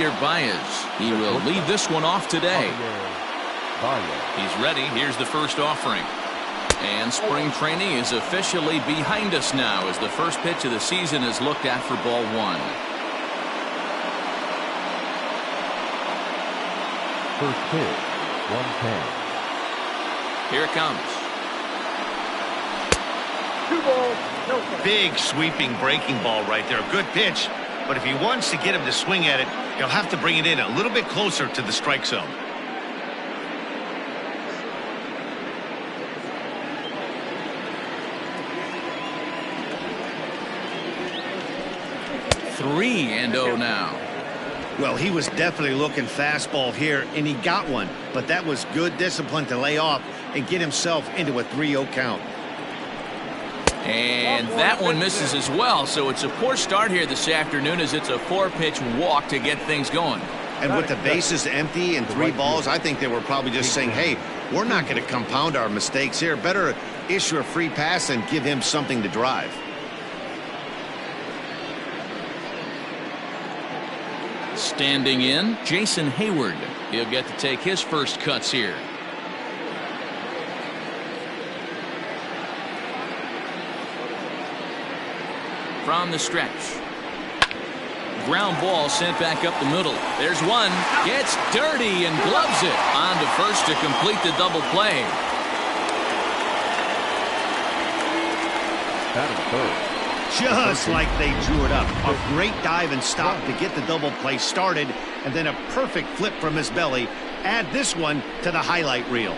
Javier Baez. He will lead this one off today. He's ready. Here's the first offering. And spring training is officially behind us now as the first pitch of the season is looked at for ball one. First pitch, 110. Here it comes. 2 balls, no strikes. Big sweeping breaking ball right there. Good pitch. But if he wants to get him to swing at it, he'll have to bring it in a little bit closer to the strike zone. Three and 0 now. Well, he was definitely looking fastball here, and he got one. But that was good discipline to lay off and get himself into a 3-0 count. And that one misses as well, so it's a poor start here this afternoon as it's a 4-pitch walk to get things going. And with the bases empty and 3 balls, I think they were probably just saying, hey, we're not going to compound our mistakes here. Better issue a free pass and give him something to drive. Standing in, Jason Hayward. He'll get to take his first cuts here. From the stretch. Ground ball sent back up the middle. There's one. Gets dirty and gloves it. On to first to complete the double play. Batting third. Just like they drew it up. A great dive and stop to get the double play started, and then a perfect flip from his belly. Add this one to the highlight reel.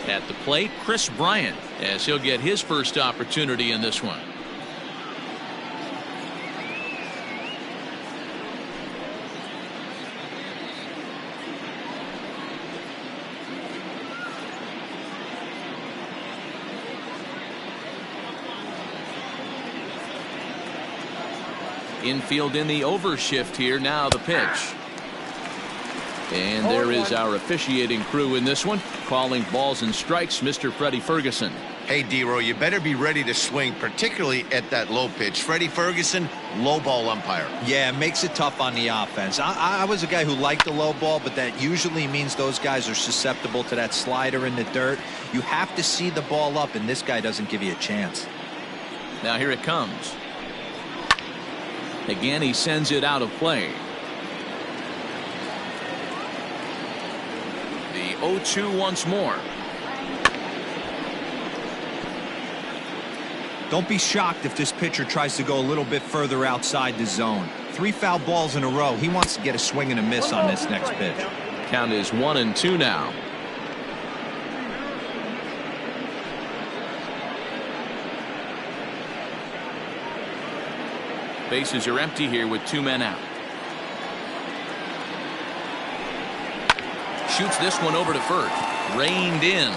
At the plate, Chris Bryant, as he'll get his first opportunity in this one. Infield in the overshift here. Now the pitch. And there is our officiating crew in this one, calling balls and strikes, Mr. Freddie Ferguson. Hey, D-Row, you better be ready to swing, particularly at that low pitch. Freddie Ferguson, low ball umpire. Yeah, it makes it tough on the offense. I was a guy who liked the low ball, but that usually means those guys are susceptible to that slider in the dirt. You have to see the ball up, and this guy doesn't give you a chance. Now here it comes. Again, he sends it out of play. The 0-2 once more. Don't be shocked if this pitcher tries to go a little bit further outside the zone. 3 foul balls in a row. He wants to get a swing and a miss on this next pitch. Count is 1-2 now. Bases are empty here with 2 men out. Shoots this one over to first. Reined in.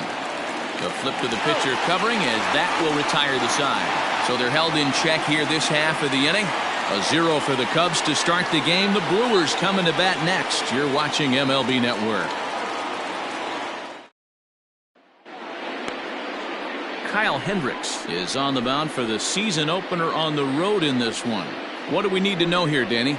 The flip to the pitcher covering as that will retire the side. So they're held in check here this half of the inning. A 0 for the Cubs to start the game. The Brewers coming to bat next. You're watching MLB Network. Kyle Hendricks is on the mound for the season opener on the road in this one. What do we need to know here, Danny?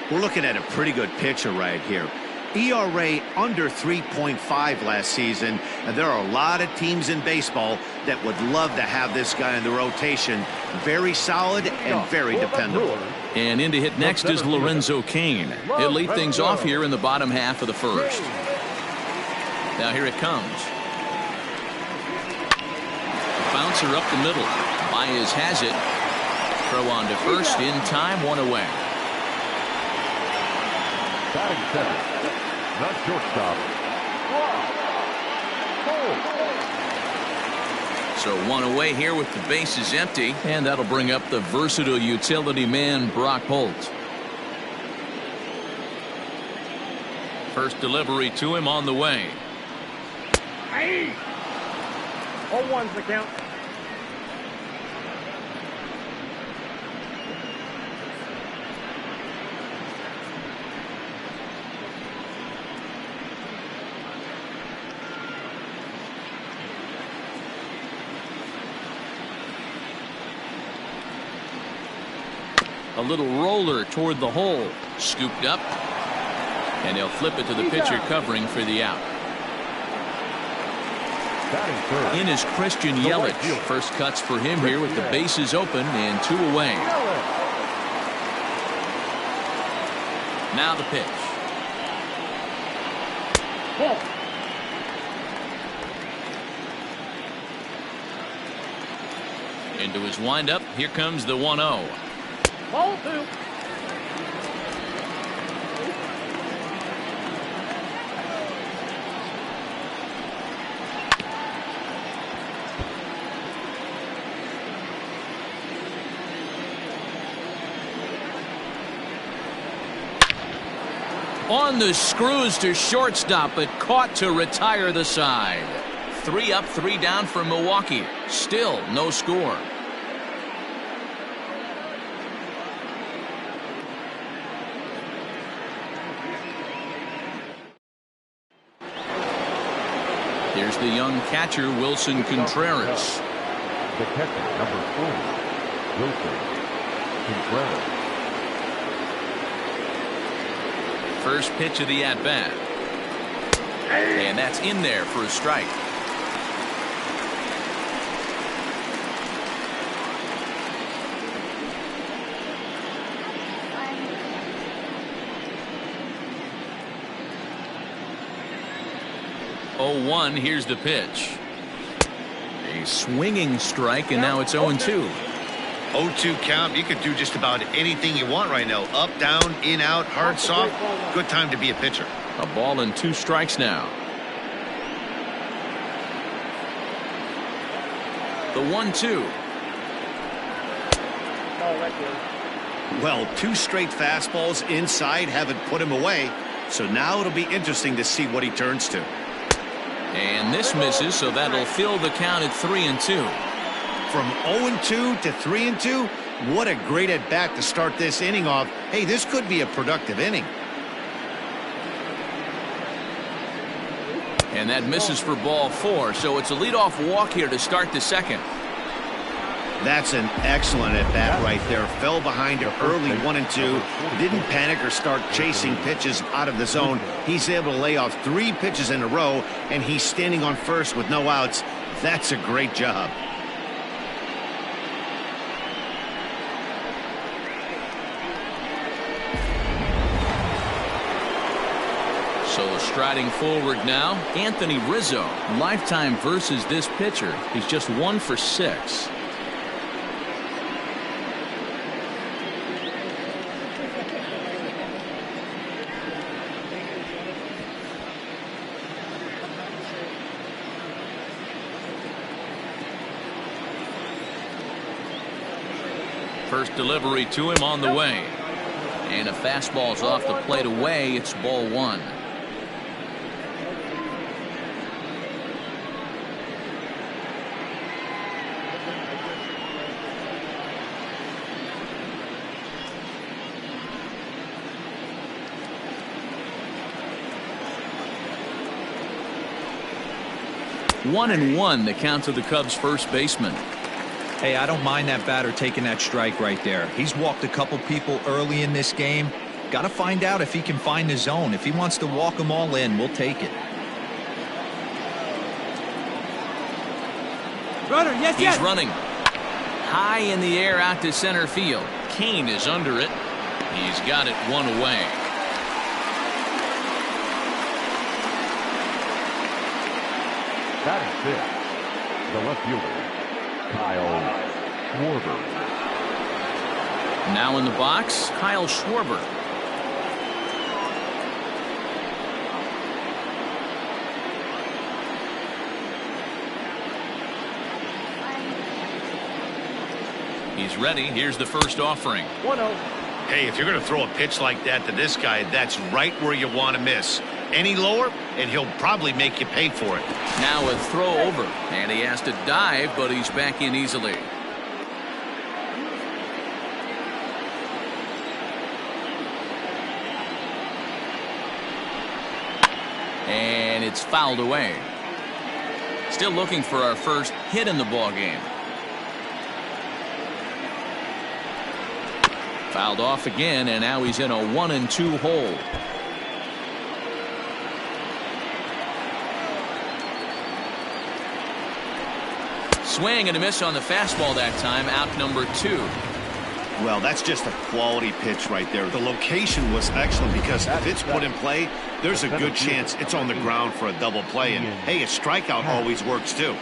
We're looking at a pretty good pitcher right here. ERA under 3.5 last season, and there are a lot of teams in baseball that would love to have this guy in the rotation. Very solid and very dependable. And in to hit next is Lorenzo Cain. He'll lead things off here in the bottom half of the first. Now here it comes. Bouncer up the middle. Baez has it. Throw on to first in time, 1 away. Batting seventh, the shortstop. So 1 away here with the bases empty, and that'll bring up the versatile utility man Brock Holt. First delivery to him on the way. 0-1's the count. A little roller toward the hole. Scooped up. And he'll flip it to the pitcher covering for the out. In is Christian Yelich. First cuts for him here with the bases open and 2 away. Now the pitch. Into his windup. Here comes the 1-0. Ball 2. On the screws to shortstop, but caught to retire the side. 3 up, 3 down for Milwaukee. Still no score. Here's the young catcher, Wilson Contreras. The catcher, number 4, Wilson Contreras. First pitch of the at-bat. And that's in there for a strike. Oh, 1. Here's the pitch. A swinging strike, and now it's 0-2. 0-2 count. You could do just about anything you want right now. Up, down, in, out, hard, soft. Good time to be a pitcher. A ball and 2 strikes now. The 1-2. Well, 2 straight fastballs inside haven't put him away. So now it'll be interesting to see what he turns to. And this misses, so that'll fill the count at 3-2. From 0-2 to 3-2, what a great at-bat to start this inning off. Hey, this could be a productive inning. And that misses for ball 4, so it's a leadoff walk here to start the second. That's an excellent at-bat right there. Fell behind early 1-2. Didn't panic or start chasing pitches out of the zone. He's able to lay off 3 pitches in a row, and he's standing on first with no outs. That's a great job. So striding forward now, Anthony Rizzo. Lifetime versus this pitcher. He's just 1 for 6. First delivery to him on the way. And a fastball's off the plate away. It's ball 1. One and 1, the count to the Cubs' first baseman. Hey, I don't mind that batter taking that strike right there. He's walked a couple people early in this game. Got to find out if he can find the zone. If he wants to walk them all in, we'll take it. Runner, yes, He's running. High in the air out to center field. Kane is under it. He's got it 1 away. Batting 6, the left fielder, Kyle Schwarber. Now in the box, Kyle Schwarber. He's ready. Here's the first offering. 1-0. Hey, if you're going to throw a pitch like that to this guy, that's right where you want to miss. Any lower, and he'll probably make you pay for it. Now a throw over, and he has to dive, but he's back in easily. And it's fouled away. Still looking for our first hit in the ball game. Fouled off again, and now he's in a 1-2 hole. Swing and a miss on the fastball that time. Out number 2. Well, that's just a quality pitch right there. The location was excellent because if it's put in play, there's a good chance it's on the ground for a double play. And hey, a strikeout always works too.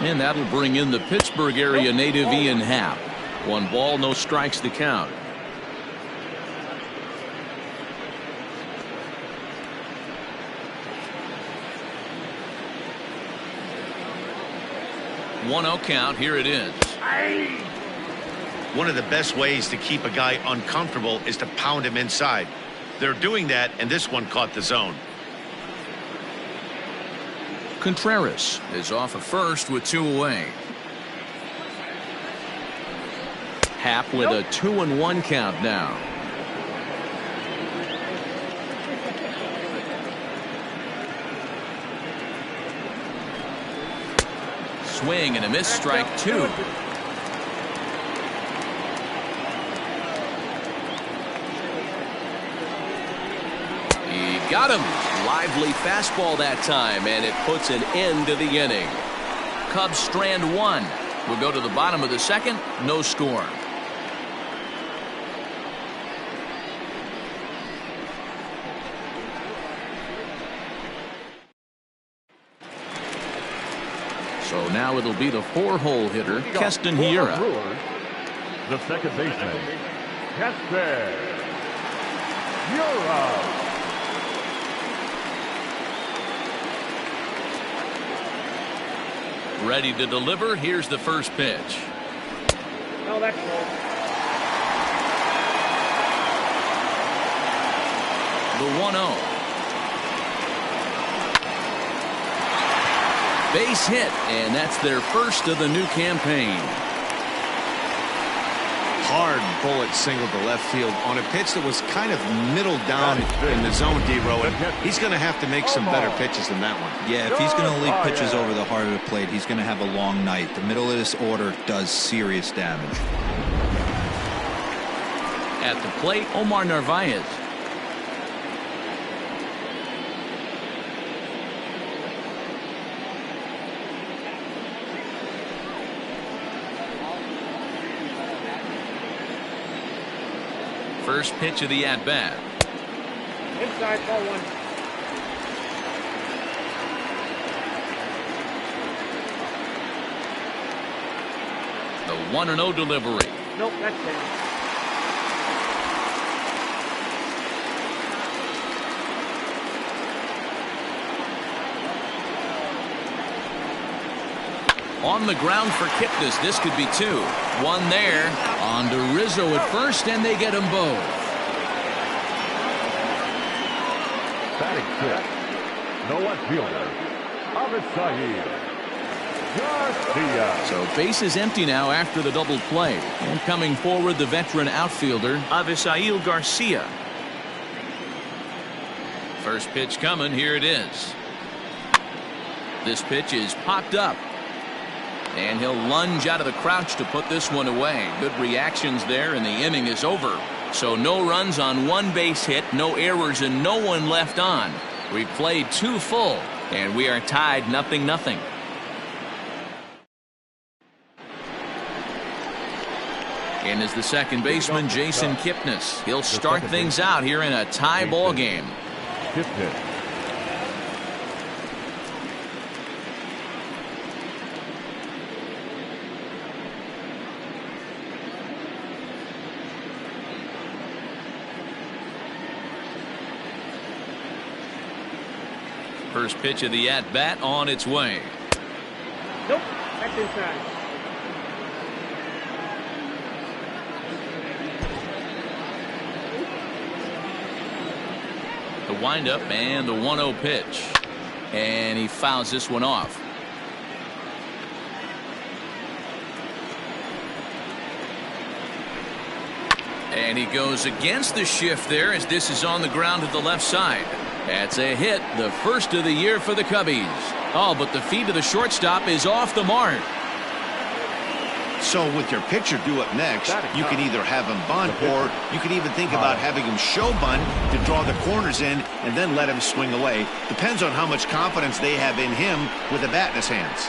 And that'll bring in the Pittsburgh area native Ian Happ. 1 ball, no strikes to count. One 0 count. Here it is. One of the best ways to keep a guy uncomfortable is to pound him inside. They're doing that, and this one caught the zone. Contreras is off of first with 2 away. Happ with a 2-1 count now. Swing and a miss, strike 2. He got him. Lively fastball that time, and it puts an end to the inning. Cubs strand 1. We'll go to the bottom of the second. No score. So now it'll be the 4-hole hitter, Keston Hiura. Brewers, the second baseman, Keston Hiura. Ready to deliver. Here's the first pitch. No, that's low. The 1-0. Base hit, and that's their first of the new campaign. Hard bullet single to left field on a pitch that was kind of middle down in the zone, D-Row, and he's going to have to make some better pitches than that one. Yeah, if he's going to leave pitches over the heart of the plate, he's going to have a long night. The middle of this order does serious damage. At the plate, Omar Narvaez. First pitch of the at-bat. Inside, ball 1. The 1-0 delivery. Nope, that's down. On the ground for Kipnis. This could be 2. 1 there. On to Rizzo at first, and they get them both. Batting 6, no left fielder, Garcia. So base is empty now after the double play. And coming forward, the veteran outfielder, Avisail Garcia. First pitch coming. Here it is. This pitch is popped up. And he'll lunge out of the crouch to put this one away. Good reactions there, and the inning is over. So no runs on 1 base hit, no errors, and no one left on. We've played 2 full, and we are tied 0-0. In is the second baseman, Jason Kipnis. He'll start things out here in a tie ball game. Kipnis. First pitch of the at-bat on its way. Nope, that's inside. The windup and the 1-0 pitch. And he fouls this one off. And he goes against the shift there as this is on the ground to the left side. That's a hit, the first of the year for the Cubbies. Oh, but the feed to the shortstop is off the mark. So with your pitcher due up next, you can either have him bunt or you can even think about having him show bunt to draw the corners in and then let him swing away. Depends on how much confidence they have in him with a bat in his hands.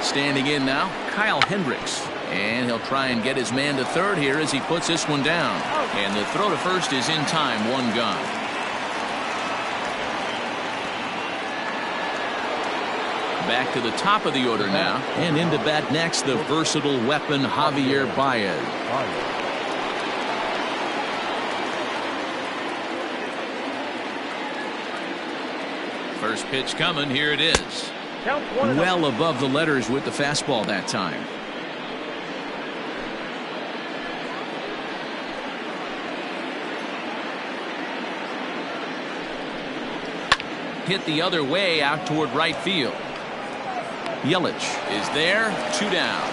Standing in now, Kyle Hendricks. And he'll try and get his man to third here as he puts this one down. And the throw to first is in time, one gone. Back to the top of the order now. And into bat next, the versatile weapon, Javier Baez. First pitch coming, here it is. Well above the letters with the fastball that time. Hit the other way out toward right field. Yelich is there, 2 down.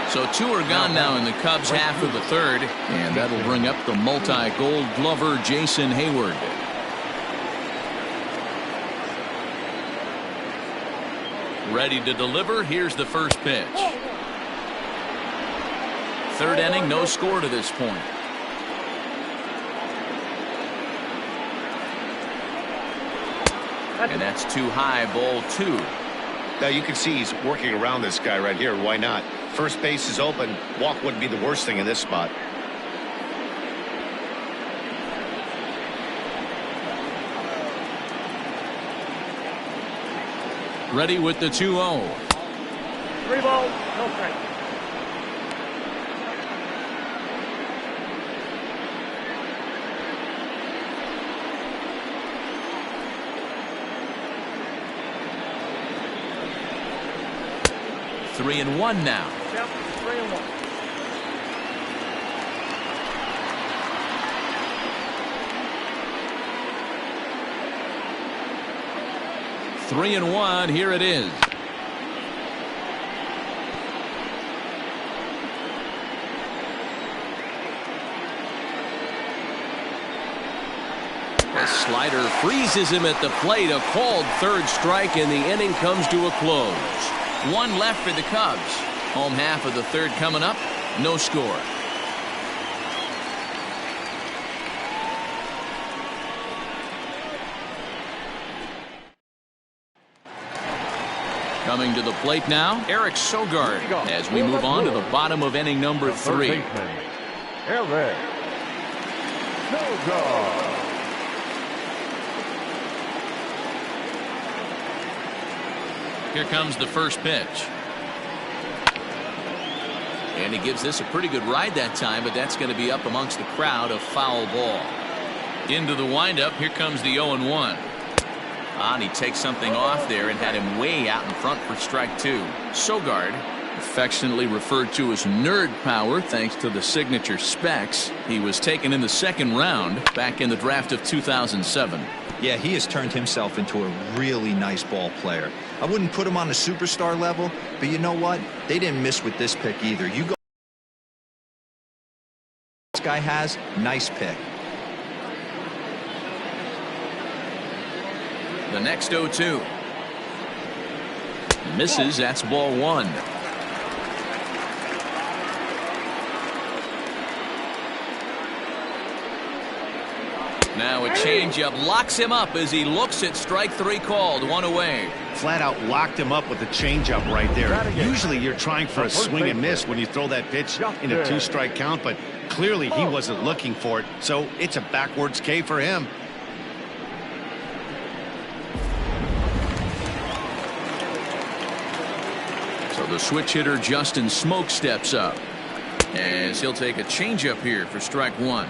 So 2 are gone now in the Cubs half of the third, and that'll bring up the multi-gold glover Jason Hayward. Ready to deliver. Here's the first pitch. Third inning, no score to this point. And that's too high, ball 2. Now you can see he's working around this guy right here. Why not? First base is open. Walk wouldn't be the worst thing in this spot. Ready with the 2-0. 3 balls, no strike. Three and one now. Yep, 3-1. Three and one. Here it is. A slider freezes him at the plate. A called third strike, and the inning comes to a close. One left for the Cubs. Home half of the third coming up. No score. Coming to the plate now, Eric Sogard, as we move on to the bottom of inning number 3. Eric Sogard. Here comes the first pitch. And he gives this a pretty good ride that time, but that's going to be up amongst the crowd, a foul ball. Into the windup, here comes the 0-1. And he takes something off there and had him way out in front for strike 2. Sogard, affectionately referred to as nerd power thanks to the signature specs. He was taken in the second round back in the draft of 2007. Yeah, he has turned himself into a really nice ball player. I wouldn't put him on a superstar level, but you know what? They didn't miss with this pick either. You go. This guy has nice pick. The next 0-2. Misses. That's ball 1. Now a changeup locks him up as he looks at strike 3 called. 1 away. Flat out locked him up with the changeup right there. Usually you're trying for a swing and miss when you throw that pitch in a 2-strike count, but clearly he wasn't looking for it, so it's a backwards K for him. So the switch hitter Justin Smoke steps up as he'll take a changeup here for strike 1.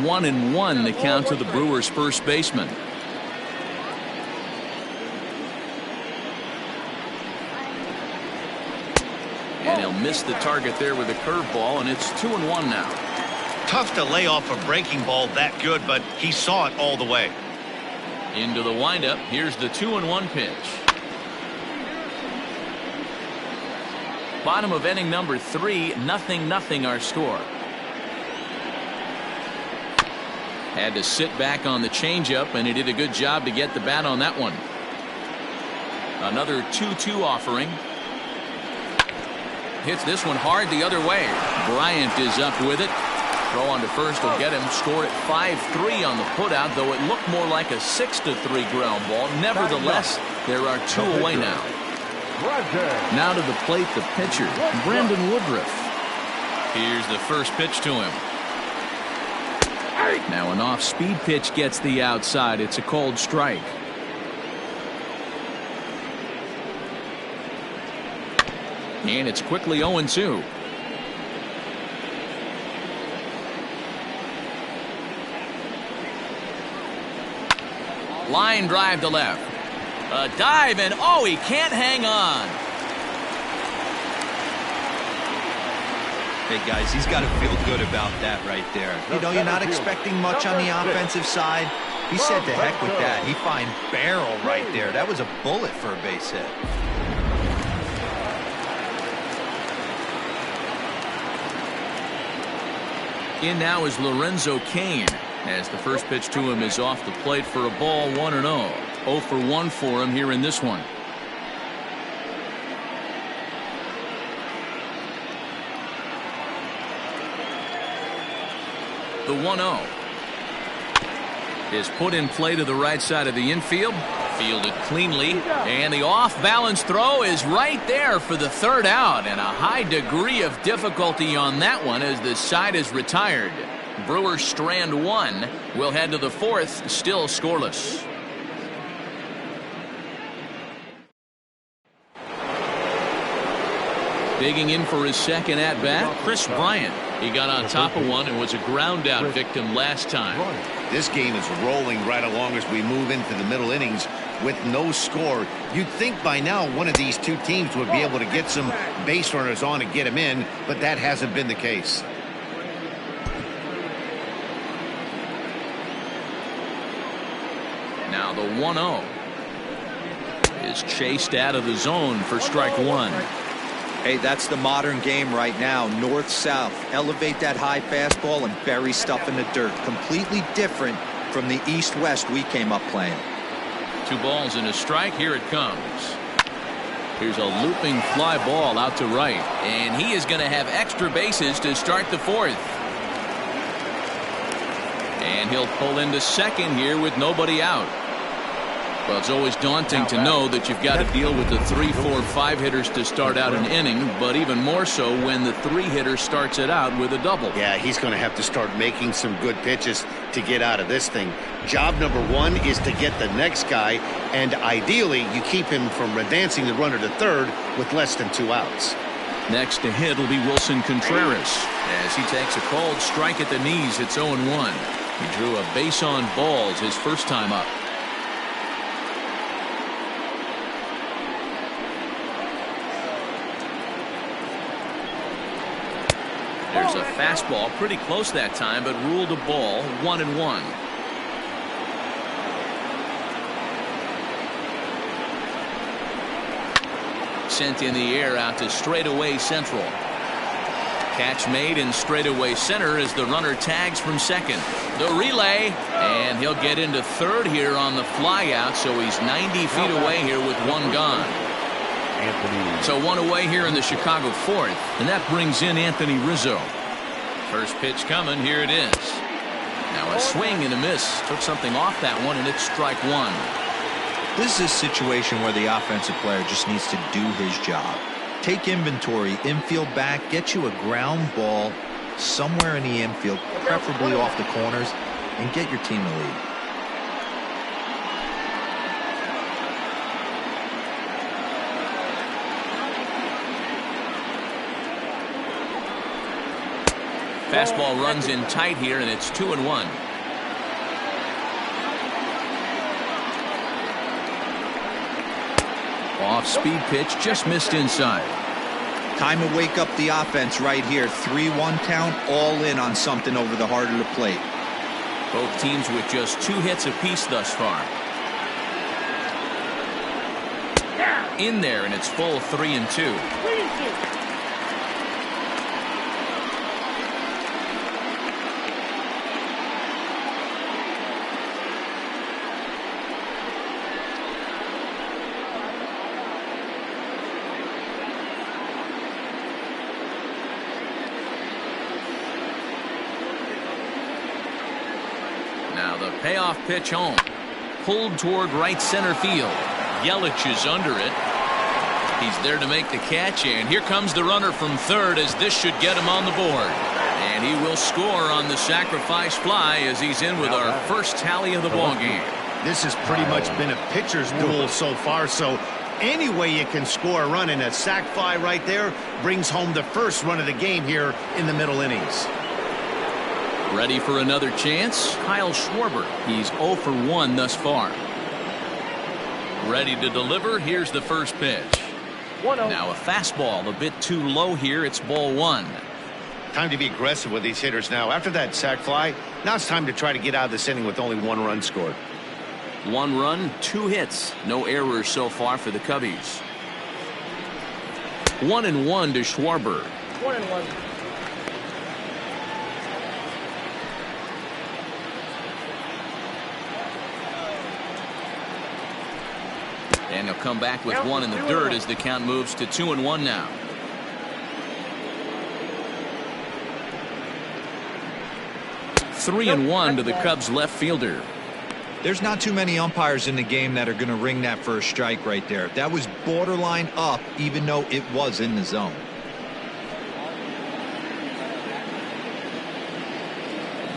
1-1 the count to the Brewers first baseman. And he'll miss the target there with a curveball, and it's 2-1 now. Tough to lay off a breaking ball that good, but he saw it all the way. Into the windup. Here's the 2-1 pitch. Bottom of inning number 3, 0-0 our score. Had to sit back on the changeup, and he did a good job to get the bat on that one. Another 2-2 offering. Hits this one hard the other way. Bryant is up with it. Throw on to first will get him. Score at 5-3 on the putout, though it looked more like a 6-3 ground ball. Nevertheless, there are 2 away now. Now to the plate, the pitcher, Brandon Woodruff. Here's the first pitch to him. Now an off-speed pitch gets the outside. It's a cold strike. And it's quickly 0-2. Line drive to left. A dive, and oh, he can't hang on. Hey guys, he's got to feel good about that right there. You know, you're not expecting much on the offensive side. He said to heck with that. He find barrel right there. That was a bullet for a base hit. In now is Lorenzo Cain, as the first pitch to him is off the plate for a ball. 1-0. 0 for 1 for him here in this one. The 1-0 is put in play to the right side of the infield. Fielded cleanly, and the off-balance throw is right there for the third out, and a high degree of difficulty on that one as the side is retired. Brewers strand 1. We'll head to the 4th, still scoreless. Digging in for his second at-bat, Chris Bryant. He got on top of one and was a ground-out victim last time. This game is rolling right along as we move into the middle innings with no score. You'd think by now one of these two teams would be able to get some base runners on and get them in, but that hasn't been the case. Now the 1-0 is chased out of the zone for strike 1. Hey, that's the modern game right now. North-south. Elevate that high fastball and bury stuff in the dirt. Completely different from the east-west we came up playing. 2 balls and a strike. Here it comes. Here's a looping fly ball out to right, and he is going to have extra bases to start the 4th. And he'll pull into second here with nobody out. Well, it's always daunting to know that you've got to deal with the 3, 4, 5 hitters to start out an inning, but even more so when the 3 hitter starts it out with a double. Yeah, he's going to have to start making some good pitches to get out of this thing. Job number 1 is to get the next guy, and ideally you keep him from advancing the runner to third with less than 2 outs. Next to hit will be Wilson Contreras as he takes a cold strike at the knees. It's 0-1. He drew a base on balls his first time up. There's a fastball pretty close that time, but ruled a ball. 1-1. Sent in the air out to straightaway central. Catch made in straightaway center as the runner tags from second. The relay, and he'll get into third here on the fly out, so he's 90 feet away here with 1 gone. So 1 away here in the Chicago 4th, and that brings in Anthony Rizzo. First pitch coming, here it is. Now a swing and a miss. Took something off that one, and it's strike 1. This is a situation where the offensive player just needs to do his job. Take inventory, infield back, get you a ground ball somewhere in the infield, preferably off the corners, and get your team the lead. Fastball runs in tight here, and it's 2-1. Off-speed pitch, just missed inside. Time to wake up the offense right here. 3-1 count, all in on something over the heart of the plate. Both teams with just 2 hits apiece thus far. In there, and it's full 3-2. Now the payoff pitch home. Pulled toward right center field. Yelich is under it. He's there to make the catch, and here comes the runner from third as this should get him on the board. And he will score on the sacrifice fly as he's in with our first tally of the ball game. This has pretty much been a pitcher's duel so far, so any way you can score a run, in a sac fly right there brings home the first run of the game here in the middle innings. Ready for another chance? Kyle Schwarber. He's 0 for 1 thus far. Ready to deliver. Here's the first pitch. Now a fastball a bit too low here. It's ball 1. Time to be aggressive with these hitters now. After that sac fly, now it's time to try to get out of this inning with only 1 run scored. 1 run, 2 hits. No errors so far for the Cubbies. 1-1 to Schwarber. 1-1. And he'll come back with 1 in the dirt as the count moves to 2-1 now. Three and 1 to the Cubs left fielder. There's not too many umpires in the game that are going to ring that first strike right there. That was borderline up, even though it was in the zone.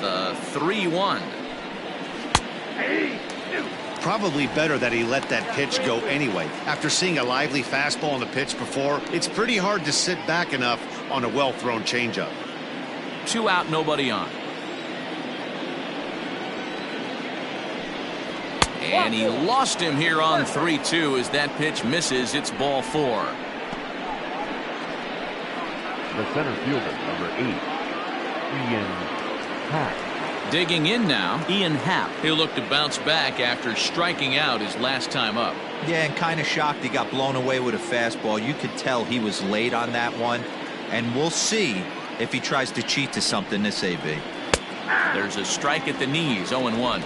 The 3-1. Probably better that he let that pitch go anyway. After seeing a lively fastball on the pitch before, it's pretty hard to sit back enough on a well-thrown changeup. 2 out, nobody on. And he lost him here on 3-2 as that pitch misses. It's ball 4. The center fielder, number 8, Ian Happ. Digging in now, Ian Happ. He'll look to bounce back after striking out his last time up. Yeah, and kind of shocked he got blown away with a fastball. You could tell he was late on that one. And we'll see if he tries to cheat to something this AB. There's a strike at the knees, 0-1.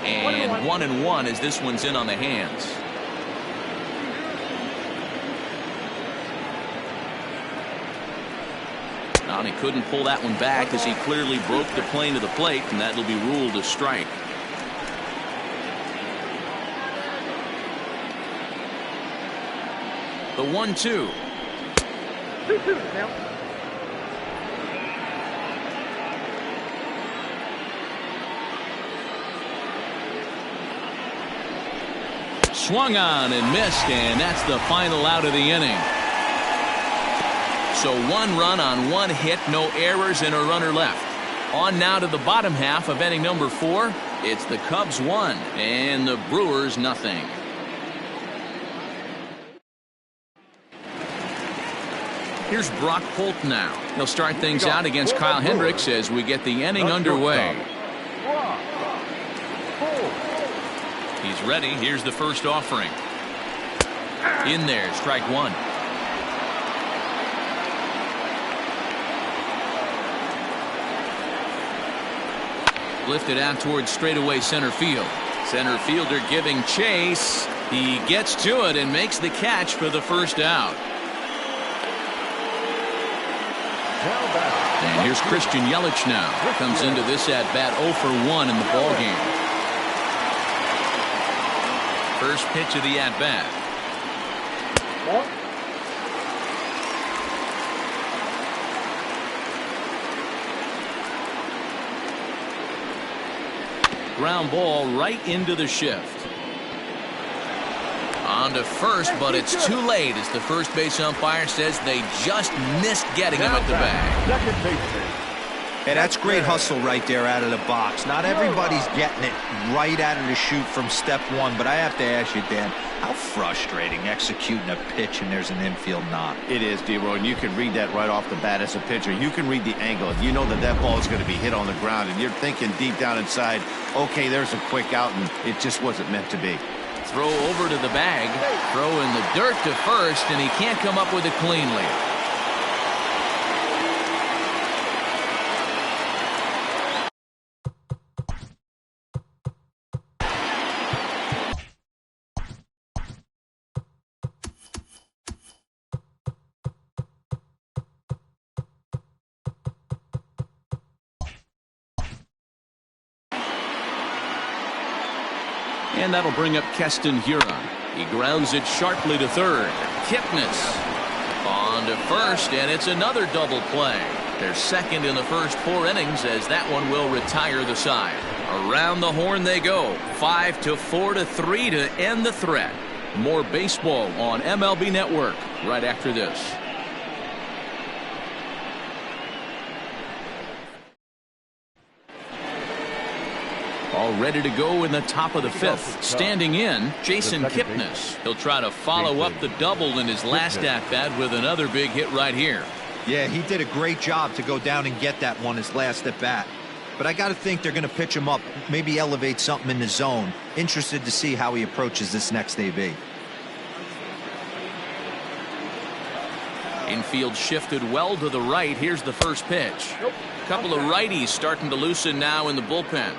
And 1-1 as this one's in on the hands. Now he couldn't pull that one back as he clearly broke the plane of the plate, and that'll be ruled a strike. The 1-2. 2-2 now. Swung on and missed, and that's the final out of the inning. So 1 run on 1 hit, no errors, and a runner left. On now to the bottom half of inning number 4. It's the Cubs 1 and the Brewers nothing. Here's Brock Holt now. He'll start things out against Kyle Hendricks as we get the inning underway. He's ready. Here's the first offering. In there, strike 1. Lifted out towards straightaway center field. Center fielder giving chase. He gets to it and makes the catch for the first out. And here's Christian Yelich now. Comes into this at bat 0 for 1 in the ball game. First pitch of the at bat. Ground ball right into the shift. On to first, but it's too late as the first base umpire says they just missed getting him at the bag. Second baseman. Hey, that's great hustle right there out of the box. Not everybody's getting it right out of the chute from step one, but I have to ask you, Dan, how frustrating executing a pitch and there's an infield knock. It is, D-Roy, and you can read that right off the bat as a pitcher. You can read the angle. You know that that ball is going to be hit on the ground, and you're thinking deep down inside, okay, there's a quick out, and it just wasn't meant to be. Throw over to the bag, throw in the dirt to first, and he can't come up with it cleanly. And that'll bring up Keston Huron. He grounds it sharply to third. Kipnis on to first, and it's another double play. They're second in the first 4 innings as that one will retire the side. Around the horn they go. 5-4-3 to end the threat. More baseball on MLB Network right after this. All ready to go in the top of the 5th. Standing in, Jason Kipnis. He'll try to follow up the double in his last at-bat with another big hit right here. Yeah, he did a great job to go down and get that one his last at-bat. But I got to think they're going to pitch him up, maybe elevate something in the zone. Interested to see how he approaches this next AB. Infield shifted well to the right. Here's the first pitch. A couple of righties starting to loosen now in the bullpen.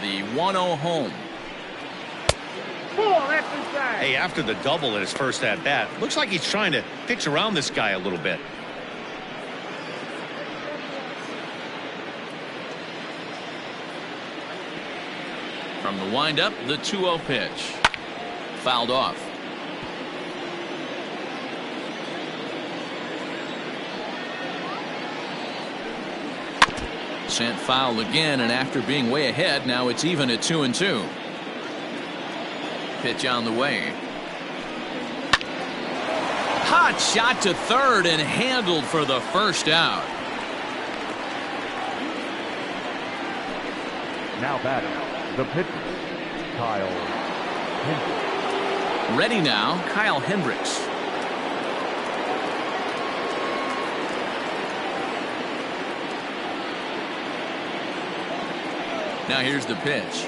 The 1-0 home. Hey, after the double in his first at-bat, looks like he's trying to pitch around this guy a little bit. From the windup, the 2-0 pitch. Fouled off. Sent foul again, and after being way ahead, now it's even at 2-2. Pitch on the way. Hot shot to third and handled for the first out. Now batting, the pitcher, Kyle Hendricks. Ready now, Kyle Hendricks. Now here's the pitch.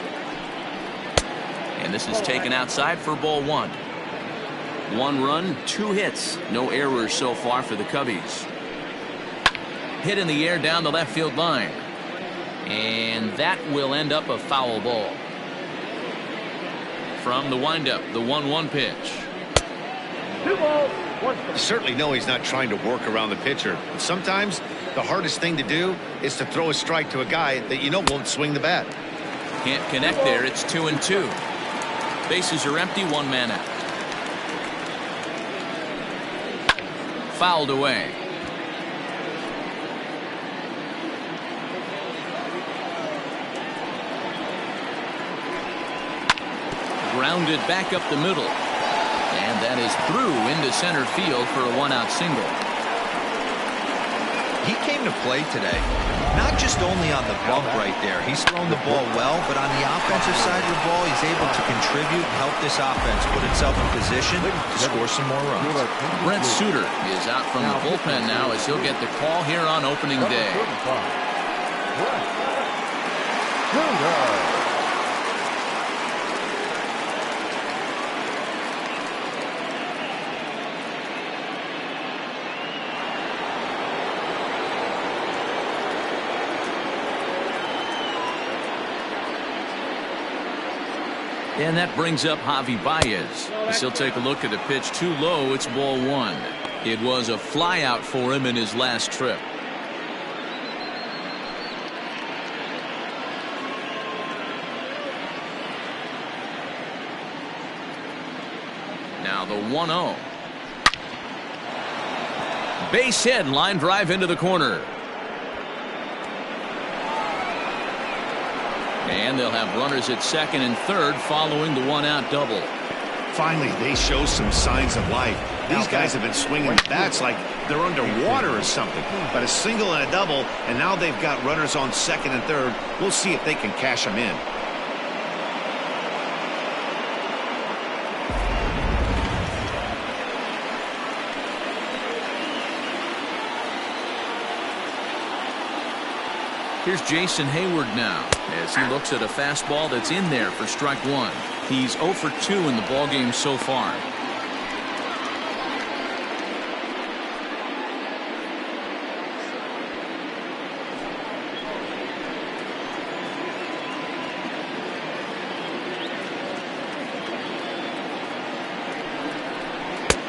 And this is taken outside for ball 1. 1 run, 2 hits. No errors so far for the Cubbies. Hit in the air down the left field line. And that will end up a foul ball. From the windup, the 1-1 pitch. 2 balls, 1 strike. You certainly know he's not trying to work around the pitcher. But sometimes the hardest thing to do is to throw a strike to a guy that you know won't swing the bat. Can't connect there. It's 2-2. Bases are empty. 1 man out. Fouled away. Grounded back up the middle. And that is through into center field for a 1-out single. He came to play today, not just only on the bump right there. He's thrown the ball well, but on the offensive side of the ball, he's able to contribute and help this offense put itself in position to score some more runs. Brent Suter is out from the bullpen now as he'll get the call here on opening day. And that brings up Javi Baez. As he'll take a look at the pitch too low. It's ball 1. It was a flyout for him in his last trip. Now the 1-0. Base hit, line drive into the corner. And they'll have runners at second and third following the one-out double. Finally, they show some signs of life. These guys have been swinging the bats like they're underwater or something. But a single and a double, and now they've got runners on second and third. We'll see if they can cash them in. Here's Jason Hayward now as he looks at a fastball that's in there for strike one. He's 0 for 2 in the ballgame so far.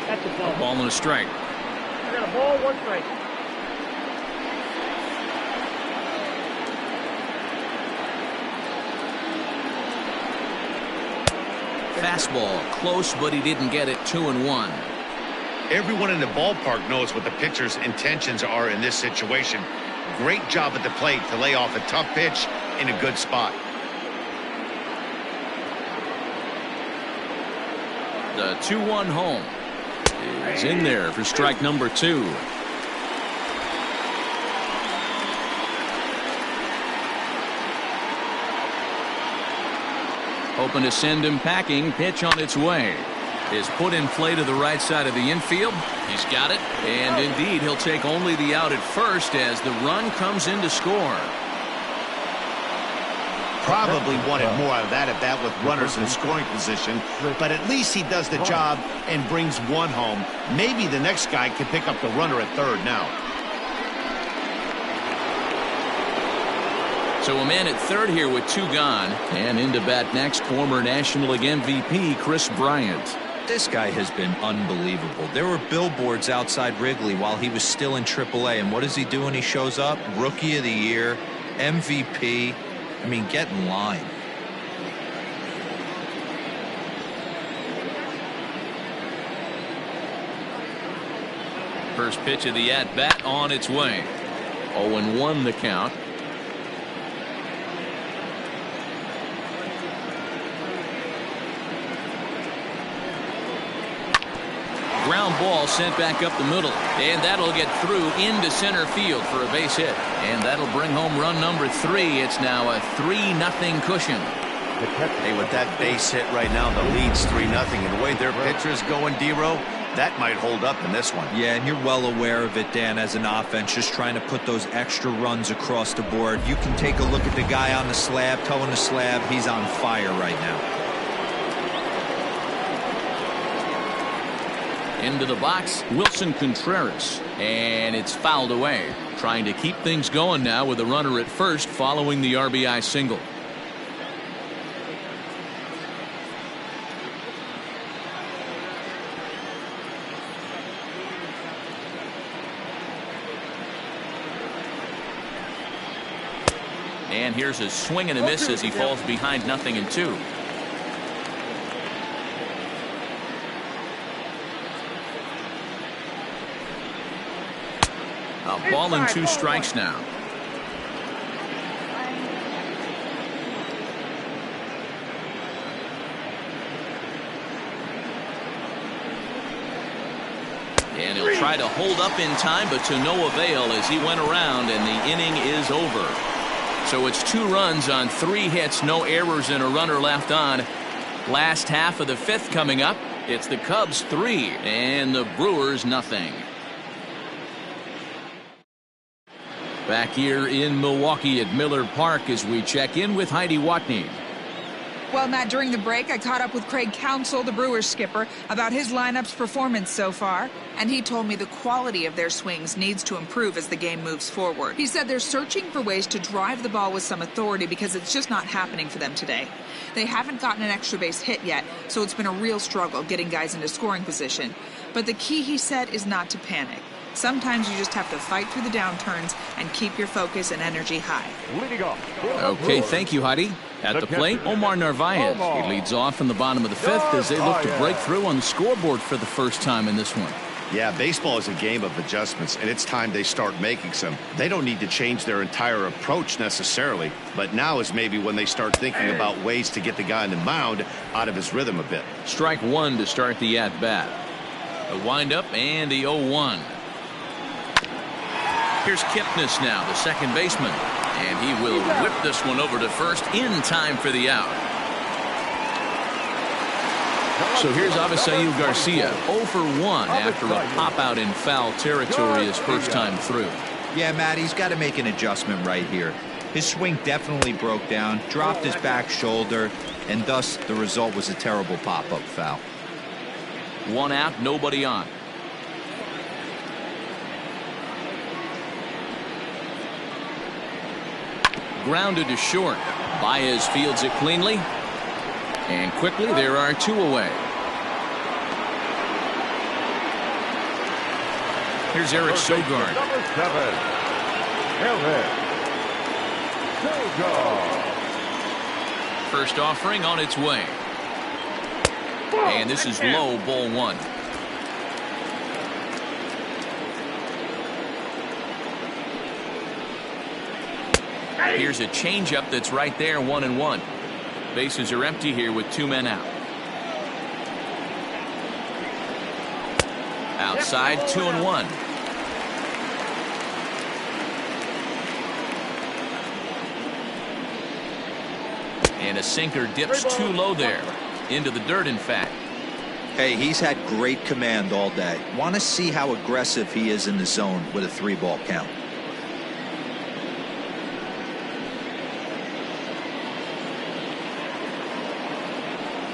That's a ball. A ball and a strike. You got a ball, 1 strike. Fastball close, but he didn't get it. 2-1. Everyone in the ballpark knows what the pitcher's intentions are in this situation. Great job at the plate to lay off a tough pitch in a good spot. The 2-1 home is in there for strike number 2. Hoping to send him packing. Pitch on its way. Is put in play to the right side of the infield. He's got it. And indeed, he'll take only the out at first as the run comes in to score. Probably wanted more out of that at-bat with runners in scoring position, but at least he does the job and brings one home. Maybe the next guy can pick up the runner at third now. So a man at third here with 2 gone. And into bat next, former National League MVP Chris Bryant. This guy has been unbelievable. There were billboards outside Wrigley while he was still in AAA. And what is he doing? He shows up, Rookie of the Year, MVP. I mean, get in line. First pitch of the at-bat on its way. 0-1 the count. Ground ball sent back up the middle, and that'll get through into center field for a base hit, and that'll bring home run number 3. It's now a 3-0 cushion. Hey, with that base hit right now, the lead's 3-0, and the way their pitcher's going, D-Row, that might hold up in this one. Yeah, and you're well aware of it, Dan, as an offense, just trying to put those extra runs across the board. You can take a look at the guy on the slab, towing the slab. He's on fire right now. Into the box, Wilson Contreras, and it's fouled away. Trying to keep things going now with a runner at first following the RBI single. And here's a swing and a miss as he falls behind 0-2. A ball and 2 strikes now. And he'll try to hold up in time, but to no avail as he went around and the inning is over. So it's 2 runs on 3 hits, no errors and a runner left on. Last half of the 5th coming up. It's the Cubs 3 and the Brewers 0. Back here in Milwaukee at Miller Park as we check in with Heidi Watney. Well, Matt, during the break, I caught up with Craig Counsell, the Brewers skipper, about his lineup's performance so far, and he told me the quality of their swings needs to improve as the game moves forward. He said they're searching for ways to drive the ball with some authority because it's just not happening for them today. They haven't gotten an extra base hit yet, so it's been a real struggle getting guys into scoring position. But the key, he said, is not to panic. Sometimes you just have to fight through the downturns and keep your focus and energy high. Okay, thank you, Heidi. At the plate, Omar Narvaez. He leads off in the bottom of the 5th as they look to break through on the scoreboard for the first time in this one. Yeah, baseball is a game of adjustments, and it's time they start making some. They don't need to change their entire approach necessarily, but now is maybe when they start thinking about ways to get the guy on the mound out of his rhythm a bit. Strike one to start the at-bat. The windup and the 0-1. Here's Kipnis now, the second baseman, and he will whip this one over to first in time for the out. So here's Avisail Garcia, 0 for 1 after a pop-out in foul territory his first time through. Yeah, Matt, he's got to make an adjustment right here. His swing definitely broke down, dropped his back shoulder, and thus the result was a terrible pop-up foul. 1 out, nobody on. Grounded to short. Baez fields it cleanly. And quickly there are 2 away. Here's Eric Sogard. Number 7, Eric Sogard. First offering on its way. And this is low, ball 1. Here's a changeup that's right there, 1-1. Bases are empty here with 2 men out. Outside, 2-1. And a sinker dips too low there. Into the dirt, in fact. Hey, he's had great command all day. Want to see how aggressive he is in the zone with a 3-ball count.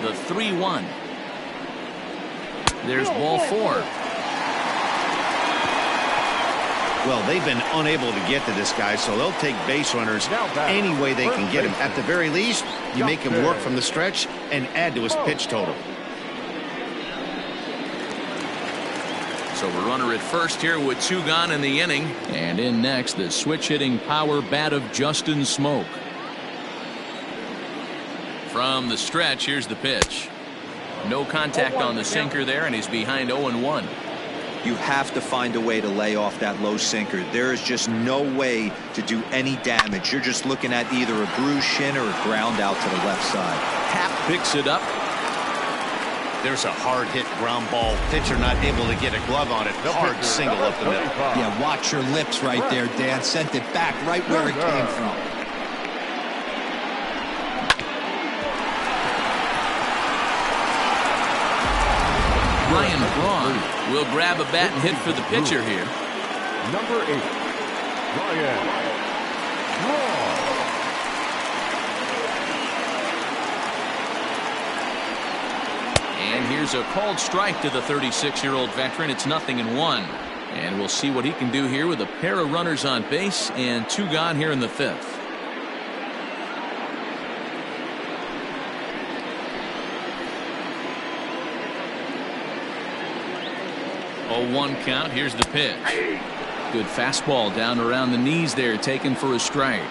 The 3-1. There's ball 4. Well, they've been unable to get to this guy, so they'll take base runners any way they can get him. At the very least, you make him work from the stretch and add to his pitch total. So a runner at first here with 2 gone in the inning. And in next, the switch-hitting power bat of Justin Smoke. From the stretch, here's the pitch. No contact on the sinker there, and he's behind 0-1. You have to find a way to lay off that low sinker. There is just no way to do any damage. You're just looking at either a bruised shin or a ground out to the left side. Happ picks it up. There's a hard hit ground ball. Pitcher not able to get a glove on it. Hard single up the middle. Yeah, watch your lips right there, Dan. Sent it back right where it came from. Ryan Braun will grab a bat and hit for the pitcher here. Number 8, Ryan Braun. And here's a called strike to the 36-year-old veteran. It's 0-1. And we'll see what he can do here with a pair of runners on base and 2 gone here in the 5th. 0-1 count. Here's the pitch. Good fastball down around the knees there, taken for a strike.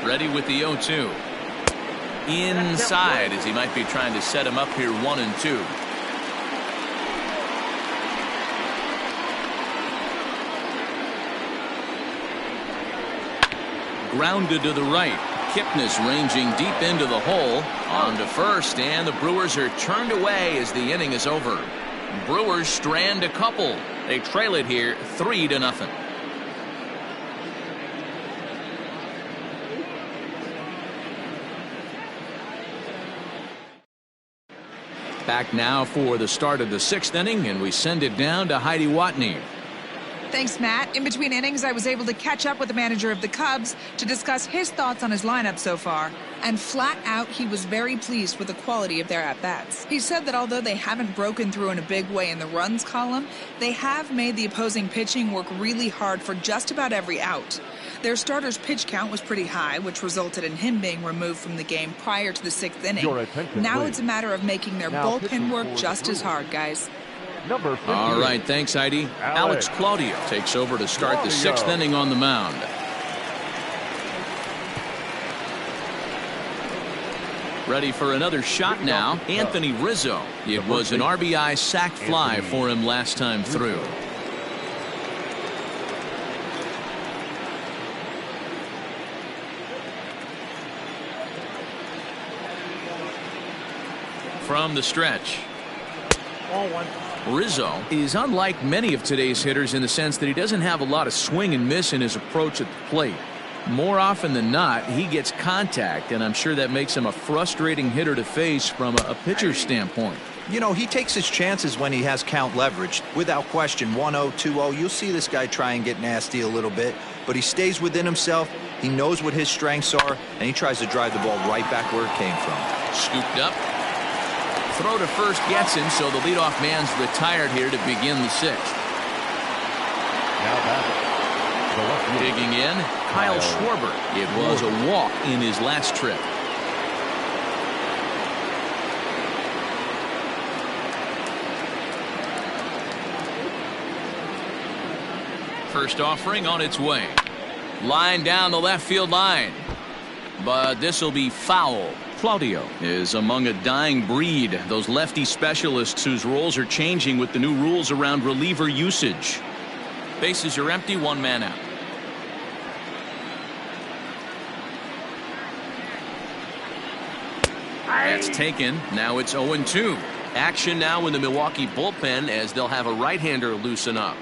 Ready with the 0-2. Inside, as he might be trying to set him up here, 1-2. Grounded to the right. Kipnis ranging deep into the hole. On to first, and the Brewers are turned away as the inning is over. Brewers strand a couple. They trail it here 3-0. Back now for the start of the 6th inning, and we send it down to Heidi Watney. Thanks, Matt. In between innings, I was able to catch up with the manager of the Cubs to discuss his thoughts on his lineup so far. And flat out, he was very pleased with the quality of their at-bats. He said that although they haven't broken through in a big way in the runs column, they have made the opposing pitching work really hard for just about every out. Their starter's pitch count was pretty high, which resulted in him being removed from the game prior to the 6th inning. Now please. It's a matter of making their bullpen work just as hard, guys. Number 50. All right, thanks, Heidi. Alex Claudio takes over to start the 6th inning on the mound. Ready for another shot now, Anthony Rizzo. It was an RBI sac fly for him last time through. From the stretch. Ball one. Rizzo is unlike many of today's hitters in the sense that he doesn't have a lot of swing and miss in his approach at the plate. More often than not, he gets contact, and I'm sure that makes him a frustrating hitter to face from a pitcher's standpoint. You know, he takes his chances when he has count leverage. Without question, 1-0, 2-0, you'll see this guy try and get nasty a little bit, but he stays within himself. He knows what his strengths are, and he tries to drive the ball right back where it came from. Scooped up. Throw to first gets him, so the leadoff man's retired here to begin the sixth. Now batting, the left fielder, Digging in, Kyle Schwarber. It was a walk in his last trip. First offering on its way. Line down the left field line. But this will be foul. Claudio is among a dying breed, those lefty specialists whose roles are changing with the new rules around reliever usage. Bases are empty, one man out. That's taken. Now it's 0-2. Action now in the Milwaukee bullpen as they'll have a right-hander loosen up.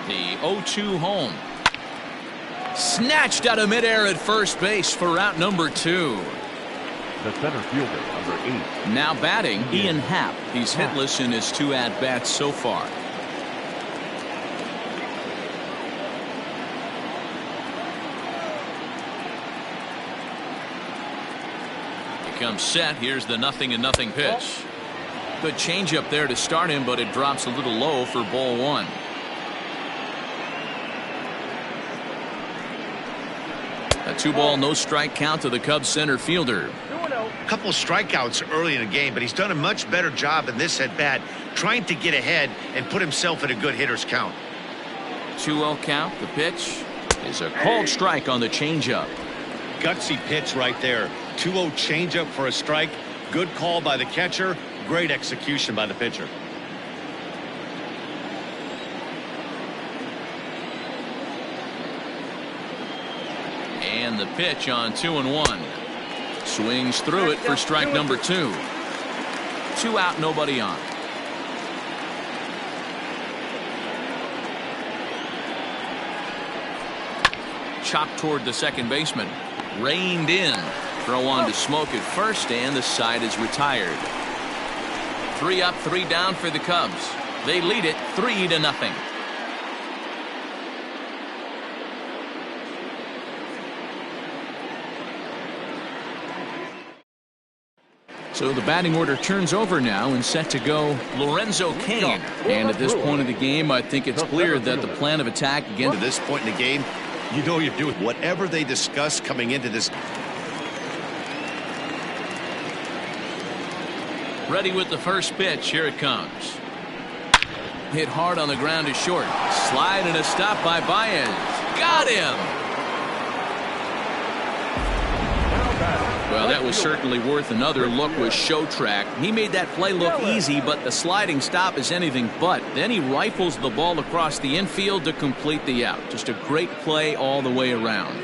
The 0-2 home. Snatched out of midair at first base for out number 2. the center fielder, number 8. Now batting, Ian Happ. He's hitless in his 2 at-bats so far. He comes set. Here's the 0-0 pitch. Good changeup there to start him, but it drops a little low for ball 1. A 2-ball, no strike count to the Cubs center fielder. A couple of strikeouts early in the game, but he's done a much better job in this at bat, trying to get ahead and put himself in a good hitter's count. 2-0 count. The pitch is a called strike on the changeup. Gutsy pitch right there. 2-0 changeup for a strike. Good call by the catcher. Great execution by the pitcher. And the pitch on 2-1. Swings through it for strike number 2. 2 out, nobody on. Chopped toward the second baseman. Reined in. Throw on to Smoke at first, and the side is retired. 3 up, 3 down for the Cubs. They lead it 3-0. So the batting order turns over now and set to go Lorenzo Cain. And at this point of the game, I think it's clear that the plan of attack again. To this point in the game, you know you're doing whatever they discuss coming into this. Ready with the first pitch. Here it comes. Hit hard on the ground to short. Slide and a stop by Baez. Got him. Well, that was certainly worth another look with Showtrack. He made that play look easy, but the sliding stop is anything but. Then he rifles the ball across the infield to complete the out. Just a great play all the way around.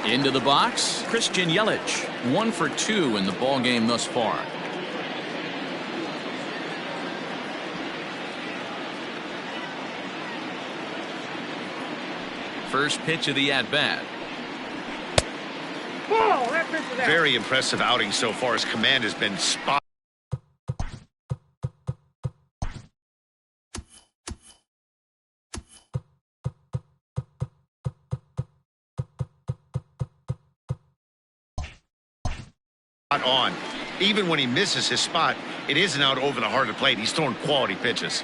Into the box, Christian Yelich. 1 for 2 in the ball game thus far. First pitch of the at-bat. Very impressive outing so far. His command has been spot. On. Even when he misses his spot, it isn't out over the heart of the plate. He's throwing quality pitches.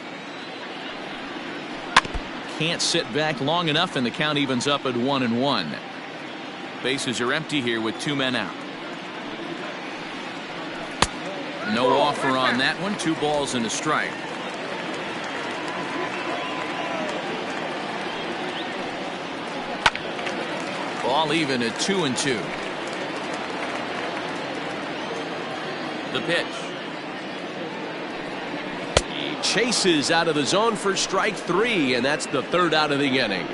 Can't sit back long enough, and the count evens up at 1-1. Bases are empty here with 2 men out. No offer on that one. 2 balls and a strike. Ball even at 2-2. The pitch. He chases out of the zone for strike 3, and that's the 3rd out of the inning.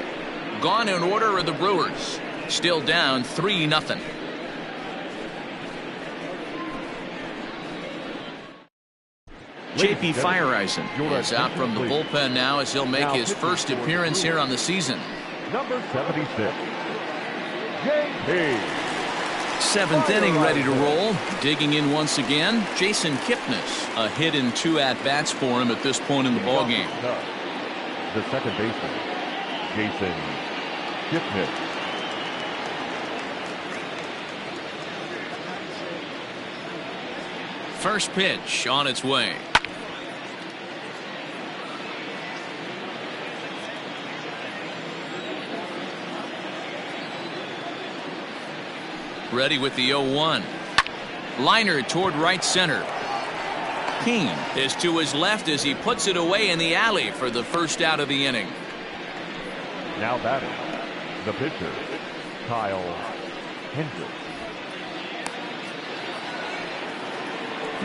Gone in order are the Brewers. Still down 3-0. J.P. Fireisen is out from the bullpen now as he'll make his first appearance here on the season. Number 76, J.P. 7th inning ready to roll. Digging in once again, Jason Kipnis. A hit in 2 at-bats for him at this point in the ballgame. The second baseman, Jason Kipnis. First pitch on its way. Ready with the 0-1. Liner toward right center. Keane is to his left as he puts it away in the alley for the first out of the inning. Now batting, the pitcher, Kyle Hendricks.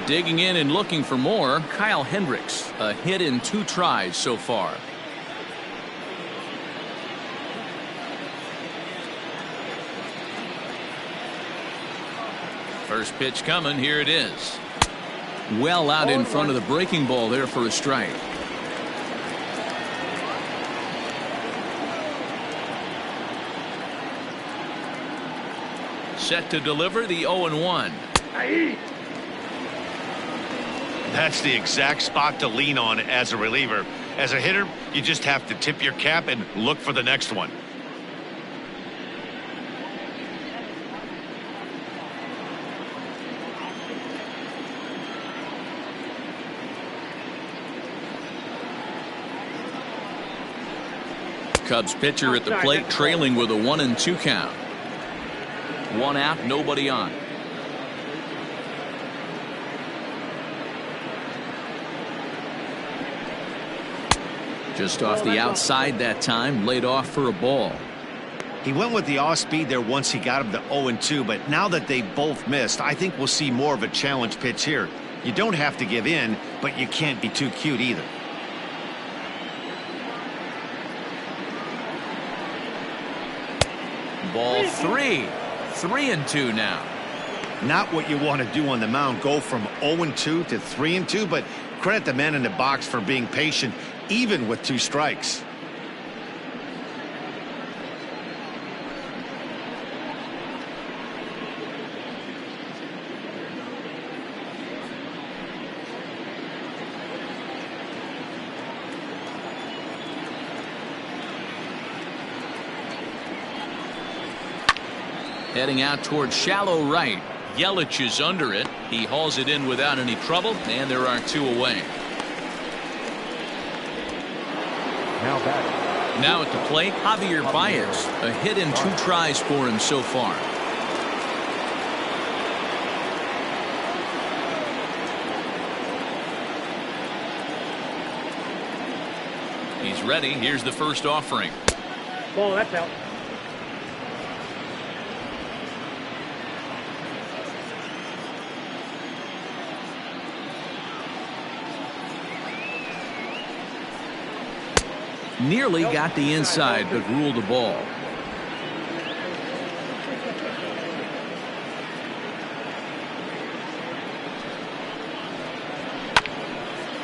Digging in and looking for more, Kyle Hendricks. A hit in 2 tries so far. First pitch coming. Here it is. Well out in front of the breaking ball there for a strike. Set to deliver the 0-1. That's the exact spot to lean on as a reliever. As a hitter, you just have to tip your cap and look for the next one. Cubs pitcher at the plate trailing with a 1-2 count. 1 out, nobody on. Just off the outside that time, laid off for a ball. He went with the off speed there once he got him to 0-2, but now that they both missed, I think we'll see more of a challenge pitch here. You don't have to give in, but you can't be too cute either. Ball 3. 3-2 now. Not what you want to do on the mound, go from 0-2 to 3-2, but credit the man in the box for being patient, even with 2 strikes. Heading out towards shallow right. Yelich is under it. He hauls it in without any trouble, and there are 2 away. Now at the plate, Javier Baez. A hit in 2 tries for him so far. He's ready. Here's the first offering. Ball, that's out. Nearly got the inside, but ruled a ball.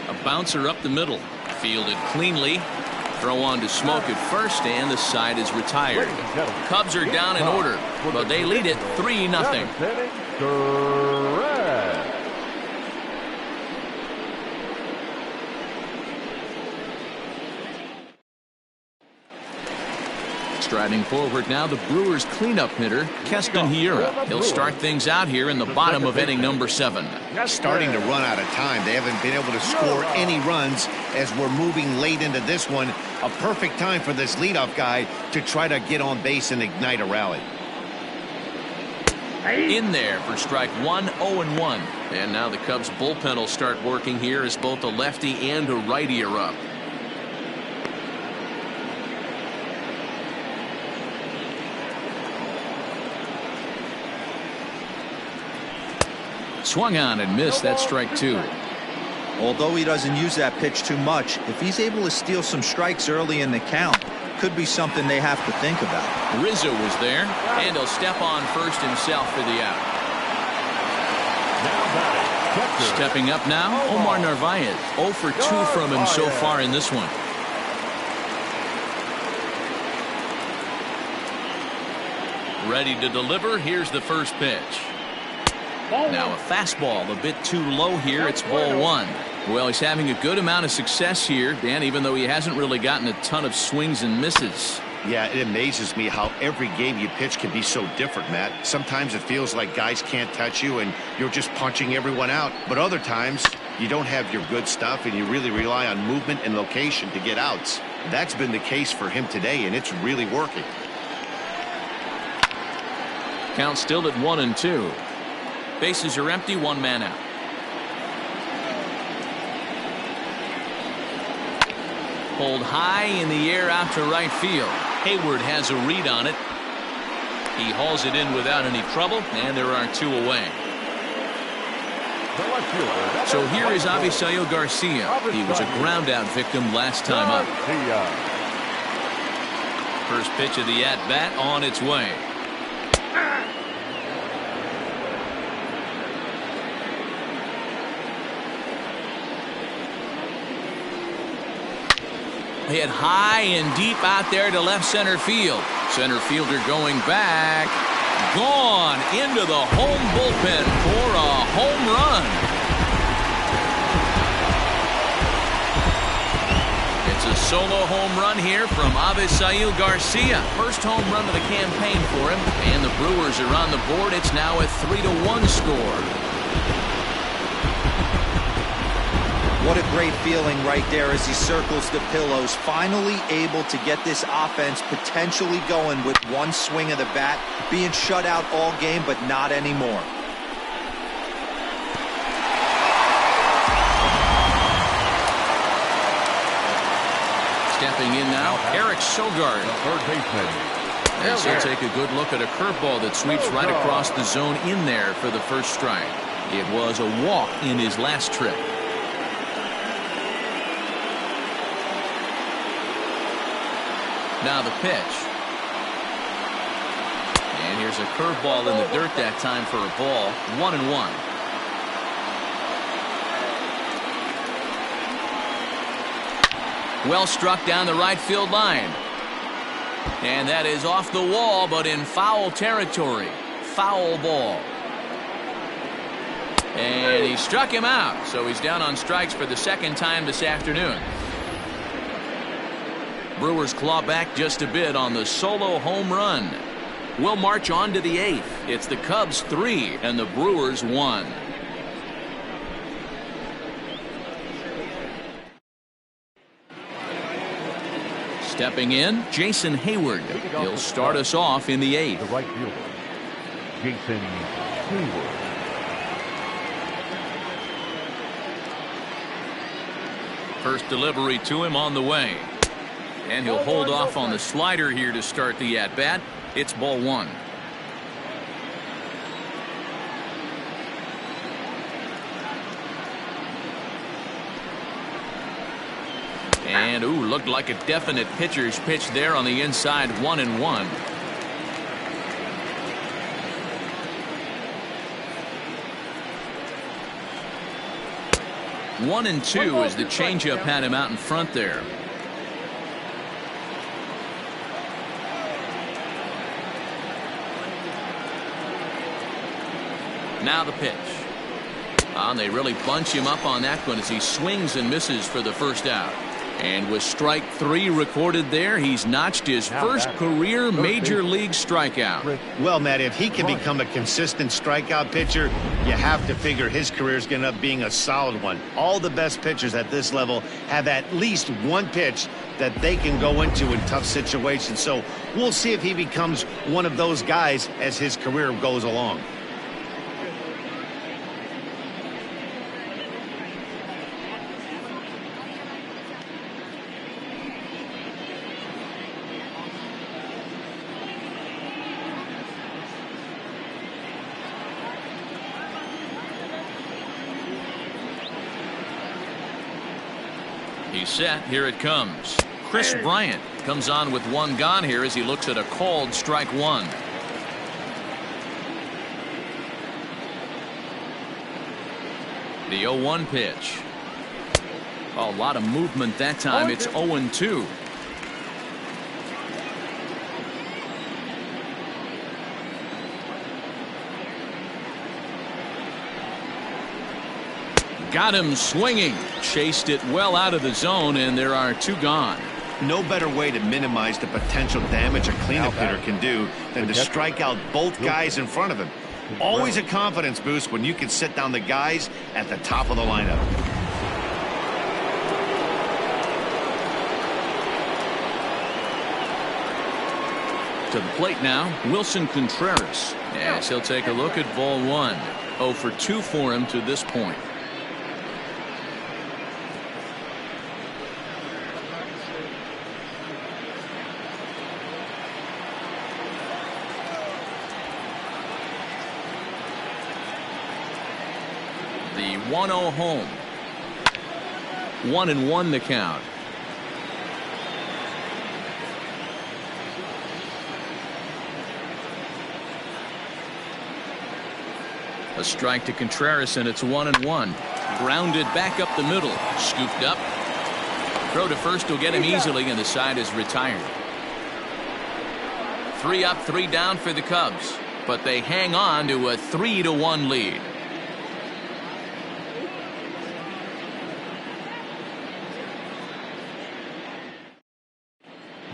A bouncer up the middle. Fielded cleanly. Throw on to Smoke at first, and the side is retired. Cubs are down in order, but they lead it 3-0. Striding forward now, the Brewers cleanup hitter, Keston Hiura. He'll start things out here in the bottom of inning number 7. Starting to run out of time. They haven't been able to score any runs as we're moving late into this one. A perfect time for this leadoff guy to try to get on base and ignite a rally. In there for strike 1, 0-1. And now the Cubs bullpen will start working here as both a lefty and a righty are up. Swung on and missed. That's strike 2. Although he doesn't use that pitch too much, if he's able to steal some strikes early in the count, could be something they have to think about. Rizzo was there, and he'll step on first himself for the out. Stepping up now, Omar Narvaez. 0 for 2 from him so far in this one. Ready to deliver. Here's the first pitch. Now a fastball a bit too low here. It's ball 1. Well, he's having a good amount of success here, Dan, even though he hasn't really gotten a ton of swings and misses. Yeah, it amazes me how every game you pitch can be so different, Matt. Sometimes it feels like guys can't touch you and you're just punching everyone out. But other times you don't have your good stuff and you really rely on movement and location to get outs. That's been the case for him today, and it's really working. Count still at 1-2. Bases are empty, 1 man out. Pulled high in the air out to right field. Hayward has a read on it. He hauls it in without any trouble, and there are 2 away. So here is Avisaíl Garcia. He was a ground out victim last time up. First pitch of the at-bat on its way. Hit high and deep out there to left center field. Center fielder going back. Gone into the home bullpen for a home run. It's a solo home run here from Avisaíl Garcia. First home run of the campaign for him. And the Brewers are on the board. It's now a 3-1 score. What a great feeling right there as he circles the pillows, finally able to get this offense potentially going with one swing of the bat, being shut out all game, but not anymore. Stepping in now, Eric Sogard. Third baseman. And he'll take a good look at a curveball that sweeps right across the zone in there for the first strike. It was a walk in his last trip. Now the pitch. And here's a curveball in the dirt that time for a ball. 1-1. Well struck down the right field line. And that is off the wall, but in foul territory. Foul ball. And he struck him out, so he's down on strikes for the second time this afternoon. Brewers claw back just a bit on the solo home run. We'll march on to the 8th. It's the Cubs 3 and the Brewers 1. Stepping in, Jason Hayward. He'll start us off in the 8th. The right fielder, Jason Hayward. First delivery to him on the way. And he'll hold off on the slider here to start the at-bat. It's ball 1. And, ooh, looked like a definite pitcher's pitch there on the inside. 1-1. One and two as the changeup had him out in front there. Now the pitch. And they really bunch him up on that one as he swings and misses for the first out. And with strike 3 recorded there, he's notched his first career major league strikeout. Well, Matt, if he can become a consistent strikeout pitcher, you have to figure his career is going to end up being a solid one. All the best pitchers at this level have at least one pitch that they can go into in tough situations. So we'll see if he becomes one of those guys as his career goes along. He's set. Here it comes. Chris Bryant comes on with one gone here as he looks at a called strike one. The 0-1 pitch. A lot of movement that time. It's 0-2. Got him swinging. Chased it well out of the zone, and there are two gone. No better way to minimize the potential damage a cleanup hitter can do than to strike out both guys in front of him. Always a confidence boost when you can sit down the guys at the top of the lineup. To the plate now, Wilson Contreras. Yes, he'll take a look at ball one. 0 for 2 for him to this point. The 1-0 home. 1-1 the count. A strike to Contreras, and it's 1-1. Grounded back up the middle. Scooped up. Throw to first will get him easily, and the side is retired. 3 up, 3 down for the Cubs, but they hang on to a 3-1 lead.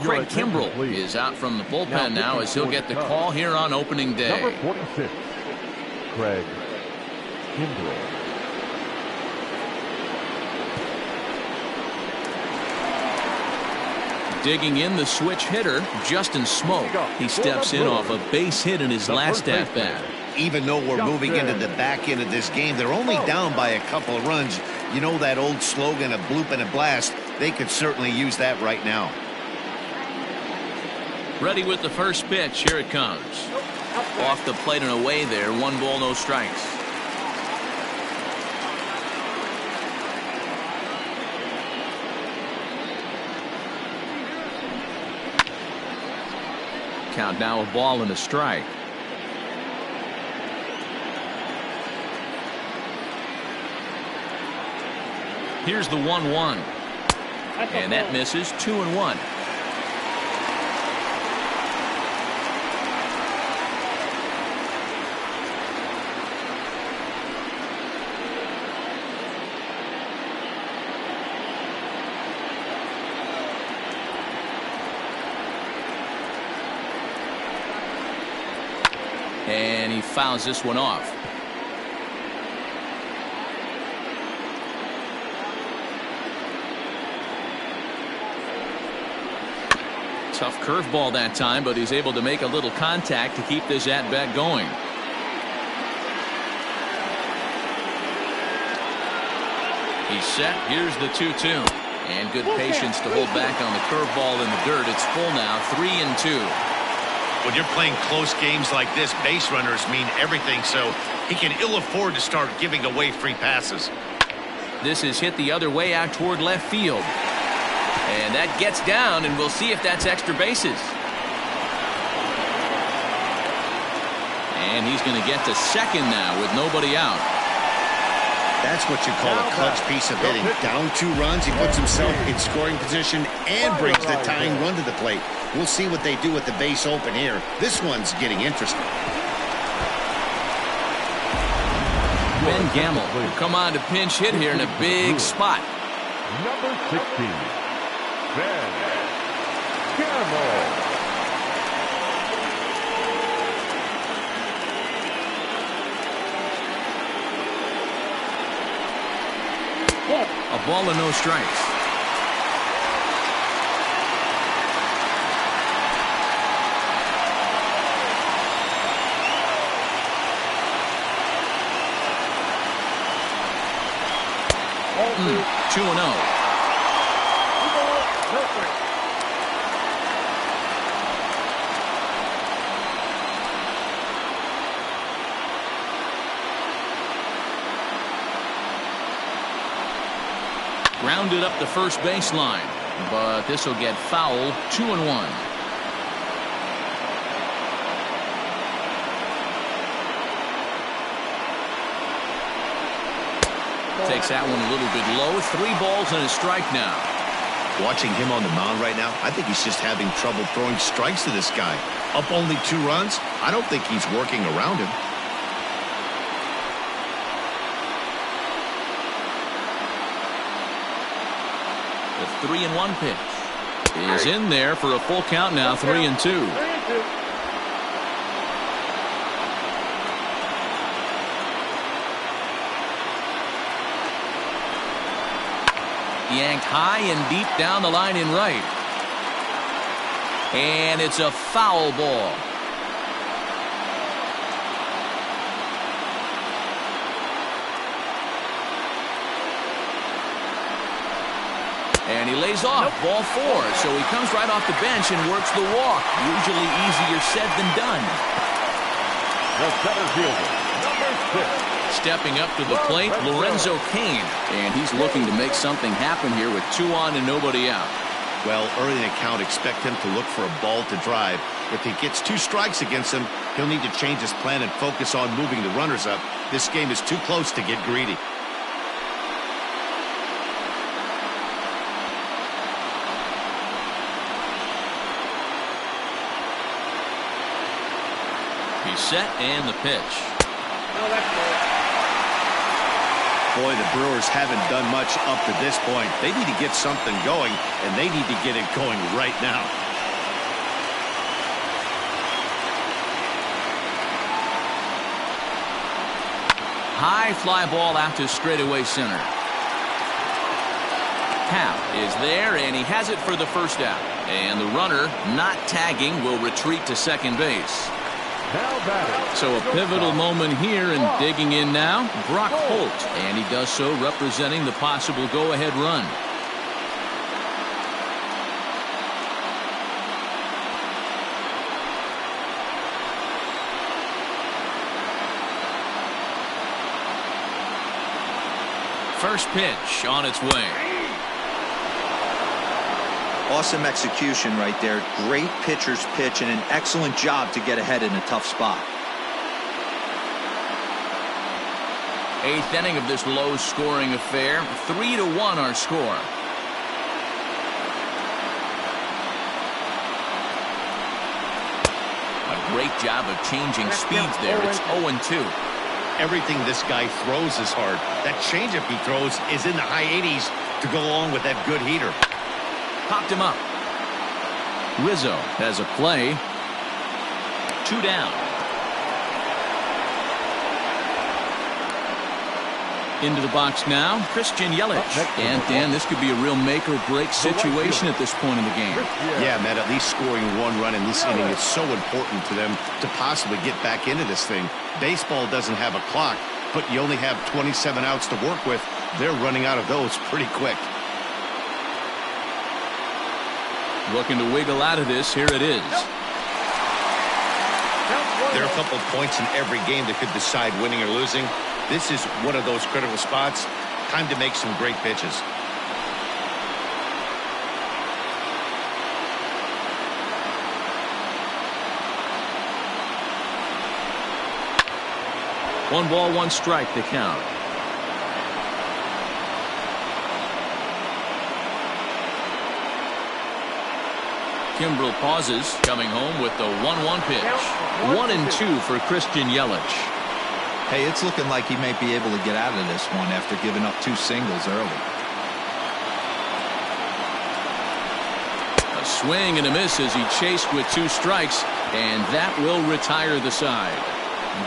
Craig Kimbrell is out from the bullpen now as he'll get the call here on opening day. Number 46, Craig Kimbrell. Digging in the switch hitter, Justin Smoke. He steps in off a base hit in his last at-bat. Even though we're moving into the back end of this game, they're only down by a couple of runs. You know that old slogan, a bloop and a blast? They could certainly use that right now. Ready with the first pitch. Here it comes. Off the plate and away there. 1 ball, no strikes. Count now, a ball and a strike. Here's the 1-1. And that misses. 2-1. And he fouls this one off. Tough curveball that time, but he's able to make a little contact to keep this at-bat going. He's set. Here's the 2-2. And good patience to hold back on the curveball in the dirt. It's full now, 3-2. When you're playing close games like this, base runners mean everything, so he can ill afford to start giving away free passes. This is hit the other way out toward left field. And that gets down, and we'll see if that's extra bases. And he's going to get to second now with nobody out. That's what you call a clutch piece of hitting. Down 2 runs, he puts himself in scoring position and brings the tying run to the plate. We'll see what they do with the base open here. This one's getting interesting. Ben Gamble will come on to pinch hit here in a big spot. Number 16, Ben Gamble. A ball and no strikes. Mm, 2-0. Grounded up the first baseline, but this will get foul. 2-1. Takes that one a little bit low. 3 balls and a strike now. Watching him on the mound right now, I think he's just having trouble throwing strikes to this guy. Up only 2 runs. I don't think he's working around him. The 3-1 pitch is in there for a full count now. 3-2. Yanked high and deep down the line in right. And it's a foul ball. And he lays off. Ball 4. So he comes right off the bench and works the walk. Usually easier said than done. The center fielder, number 6. Stepping up to the plate, Lorenzo Cain. And he's looking to make something happen here with 2 on and nobody out. Well, early in the count, expect him to look for a ball to drive. If he gets 2 strikes against him, he'll need to change his plan and focus on moving the runners up. This game is too close to get greedy. He's set and the pitch. No, that's good. Boy, the Brewers haven't done much up to this point. They need to get something going, and they need to get it going right now. High fly ball out to straightaway center. Cap is there, and he has it for the first out. And the runner, not tagging, will retreat to second base. So a pivotal moment here, and digging in now, Brock Holt. And he does so representing the possible go-ahead run. First pitch on its way. Awesome execution right there. Great pitcher's pitch and an excellent job to get ahead in a tough spot. 8th inning of this low-scoring affair. 3-1 our score. A great job of changing speeds there. It's 0-2. Everything this guy throws is hard. That changeup he throws is in the high 80s to go along with that good heater. Popped him up. Rizzo has a play. 2 down. Into the box now, Christian Yelich. And Dan, this could be a real make-or-break situation at this point in the game. Yeah, Matt, at least scoring 1 run in this inning is so important to them to possibly get back into this thing. Baseball doesn't have a clock, but you only have 27 outs to work with. They're running out of those pretty quick. Looking to wiggle out of this. Here it is. There are a couple of points in every game that could decide winning or losing. This is one of those critical spots. Time to make some great pitches. One ball, 1 strike to count. Kimbrel pauses, coming home with the 1-1 pitch. 1-2 for Christian Yelich. Hey, it's looking like he may be able to get out of this one after giving up 2 singles early. A swing and a miss as he chased with 2 strikes, and that will retire the side.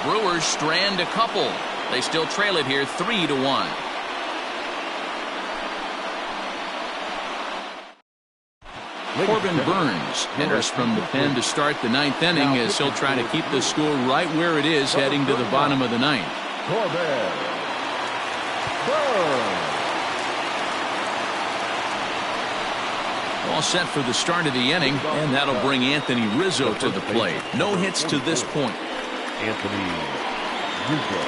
Brewers strand a couple. They still trail it here 3-1. Corbin Burns enters from the pen to start the 9th inning as he'll try to keep the score right where it is heading to the bottom of the 9th. Corbin Burns. All set for the start of the inning, and that'll bring Anthony Rizzo to the plate. No hits to this point. Anthony Rizzo.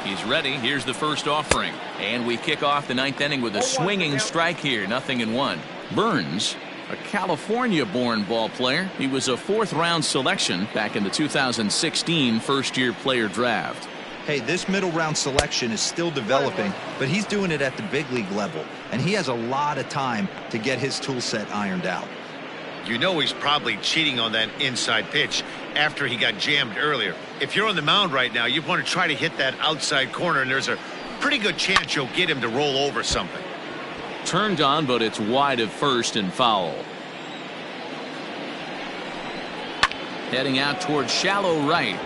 He's ready. Here's the first offering. And we kick off the ninth inning with a swinging strike here. 0-1. Burns, a California-born ball player. He was a fourth-round selection back in the 2016 first-year player draft. Hey, this middle round selection is still developing, but he's doing it at the big league level, and he has a lot of time to get his tool set ironed out. You know he's probably cheating on that inside pitch after he got jammed earlier. If you're on the mound right now, you want to try to hit that outside corner, and there's a pretty good chance you'll get him to roll over something. Turned on, but it's wide of first and foul. Heading out towards shallow right.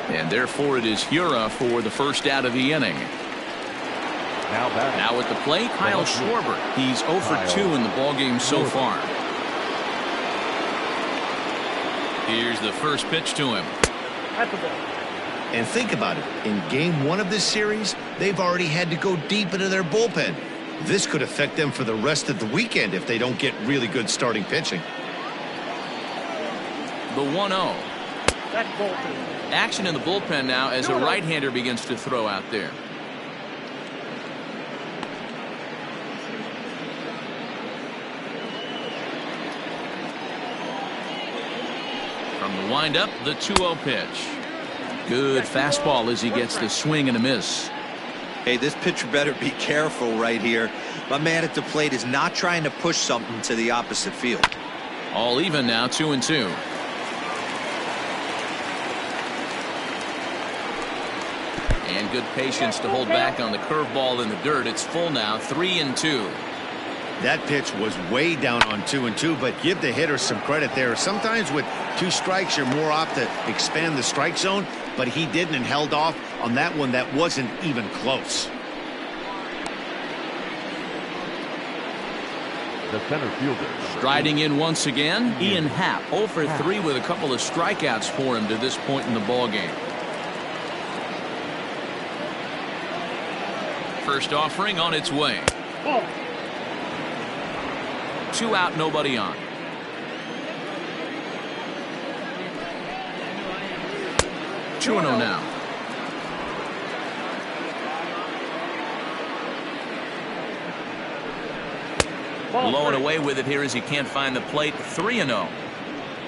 And therefore it is Hura for the first out of the inning. Now at the plate, Kyle Schwarber. He's 0 for 2 in the ballgame so far. Here's the first pitch to him. That's a ball. And think about it. In game 1 of this series, they've already had to go deep into their bullpen. This could affect them for the rest of the weekend if they don't get really good starting pitching. The 1-0. That's bullpen. Action in the bullpen now as a right-hander begins to throw out there. From the windup, the 2-0 pitch. Good fastball as he gets the swing and a miss. Hey, this pitcher better be careful right here. My man at the plate is not trying to push something to the opposite field. All even now, 2-2. And good patience to hold back on the curveball in the dirt. It's full now, 3-2. That pitch was way down on 2-2, but give the hitter some credit there. Sometimes with 2 strikes, you're more apt to expand the strike zone, but he didn't and held off on that one that wasn't even close. The center fielder. Striding in once again, Ian Happ, 0 for 3 with a couple of strikeouts for him to this point in the ballgame. First offering on its way. 2 out, nobody on. Two 2-0 now. Blowing away with it here as he can't find the plate. 3-0.